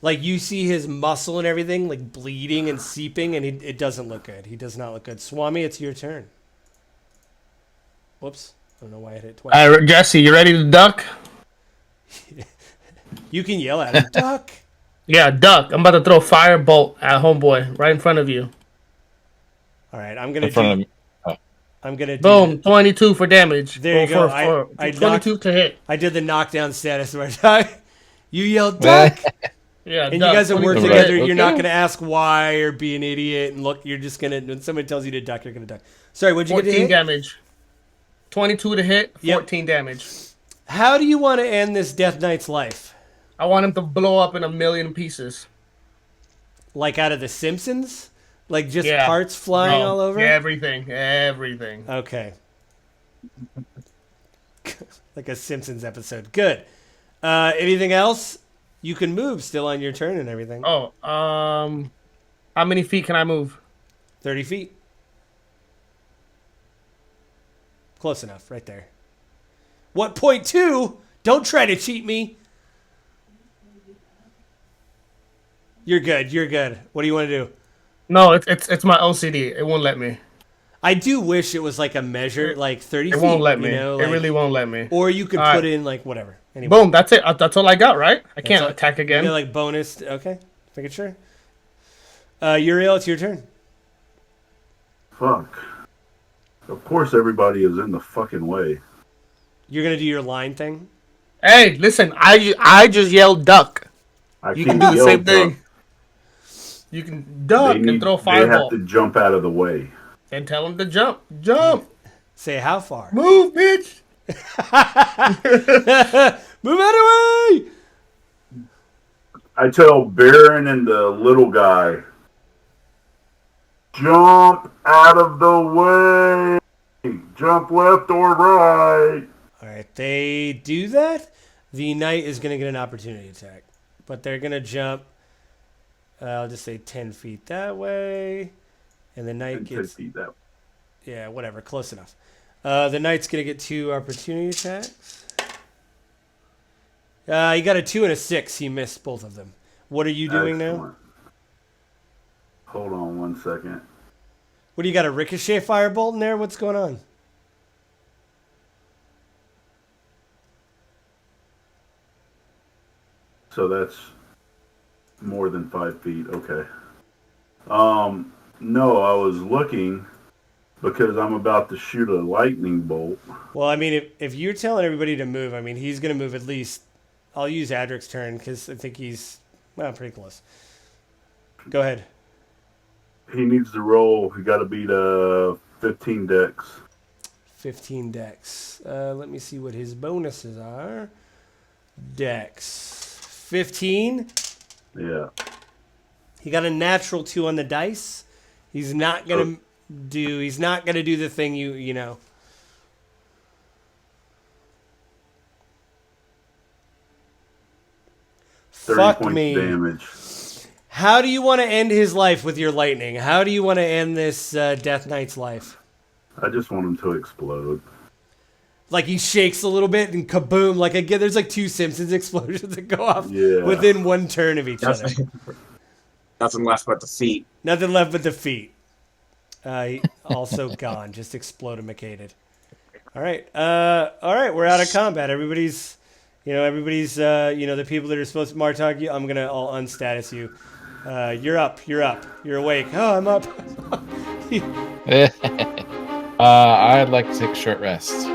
like you see his muscle and everything like bleeding and seeping, and it doesn't look good. He does not look good. Swami, it's your turn. Whoops. I don't know why I hit it twice.
All right, Jesse, you ready to duck?
You can yell at him. Duck.
Yeah, duck. I'm about to throw a firebolt at homeboy right in front of you.
All right, I'm gonna
In front
do.
of me.
I'm gonna do.
Boom, 22 for damage.
There you go. I
22 to hit.
I did the knockdown status where you yelled duck,
Yeah,
and
duck,
you guys have worked
22.
together.
Right,
You're not
okay.
gonna ask why or be an idiot. And look, you're just gonna. When somebody tells you to duck, you're gonna duck. Sorry, what'd you get to
14
hit?
damage. 22 to hit,
Yep.
14 damage.
How do you want to end this Death Knight's life?
I want him to blow up in a million pieces.
Like out of The Simpsons? Like just
Yeah.
parts flying
No,
all over?
Everything. Everything.
Okay. Like a Simpsons episode. Good. Anything else? You can move still on your turn and everything.
Oh, how many feet can I move?
30 feet. Close enough, right there. What, point two? Don't try to cheat me. You're good, you're good. What do you want to do?
No, it's my OCD. It won't let me.
I do wish it was like a measure, like 30
It
feet.
won't let me.
You know,
It
like-
really won't let me.
Or you could
All
put
right.
in like whatever. Anyway.
Boom, that's it. That's all I got, right? I can't
all-
attack again.
Maybe like bonus. Okay, making sure. Uriel, it's your turn.
Fuck. Of course, everybody is in the fucking way.
You're gonna do your line thing.
Hey, listen, I just yelled duck.
I
You
can't
can do the
yell
same
duck.
thing. You can duck and throw a
They have
fireball.
to jump out of the way.
And tell him to jump. Jump.
Say how far?
Move, bitch.
Move out of the way.
I tell Baron and the little guy, jump out of the way. Jump left or right.
All right, they do that. The knight is gonna get an opportunity attack, but they're gonna jump. I'll just say 10 feet that way, and the knight
And
gets
10 feet that way.
yeah, whatever, close enough. The knight's gonna get 2 opportunity attacks. He got a 2 and a 6. He missed both of them. What are you doing now?
Excellent. Hold on 1 second.
What do you got? A ricochet firebolt in there? What's going on?
So that's more than 5 feet. Okay. No, I was looking because I'm about to shoot a lightning bolt.
Well, I mean, if you're telling everybody to move, I mean, he's going to move at least. I'll use Adric's turn because I think he's pretty close. Go ahead.
He needs to roll. He got to beat 15 dex.
15 dex. Let me see what his bonuses are. Dex. 15.
Yeah.
He got a natural 2 on the dice. He's not going to do. He's not going to do the thing you know. Fuck
points
me.
damage.
How do you want to end his life with your lightning? How do you want to end this Death Knight's life?
I just want him to explode.
Like he shakes a little bit and kaboom! Like again, there's like 2 Simpsons explosions that go off
Yeah.
within 1 turn of each other.
Nothing left but the feet.
Nothing left but the feet. He also gone, just explodimacated. All right, we're out of combat. Everybody's, the people that are supposed to Martok. I'm gonna all unstatus you. You're up. You're awake. Oh, I'm up.
I'd like to take a short rest.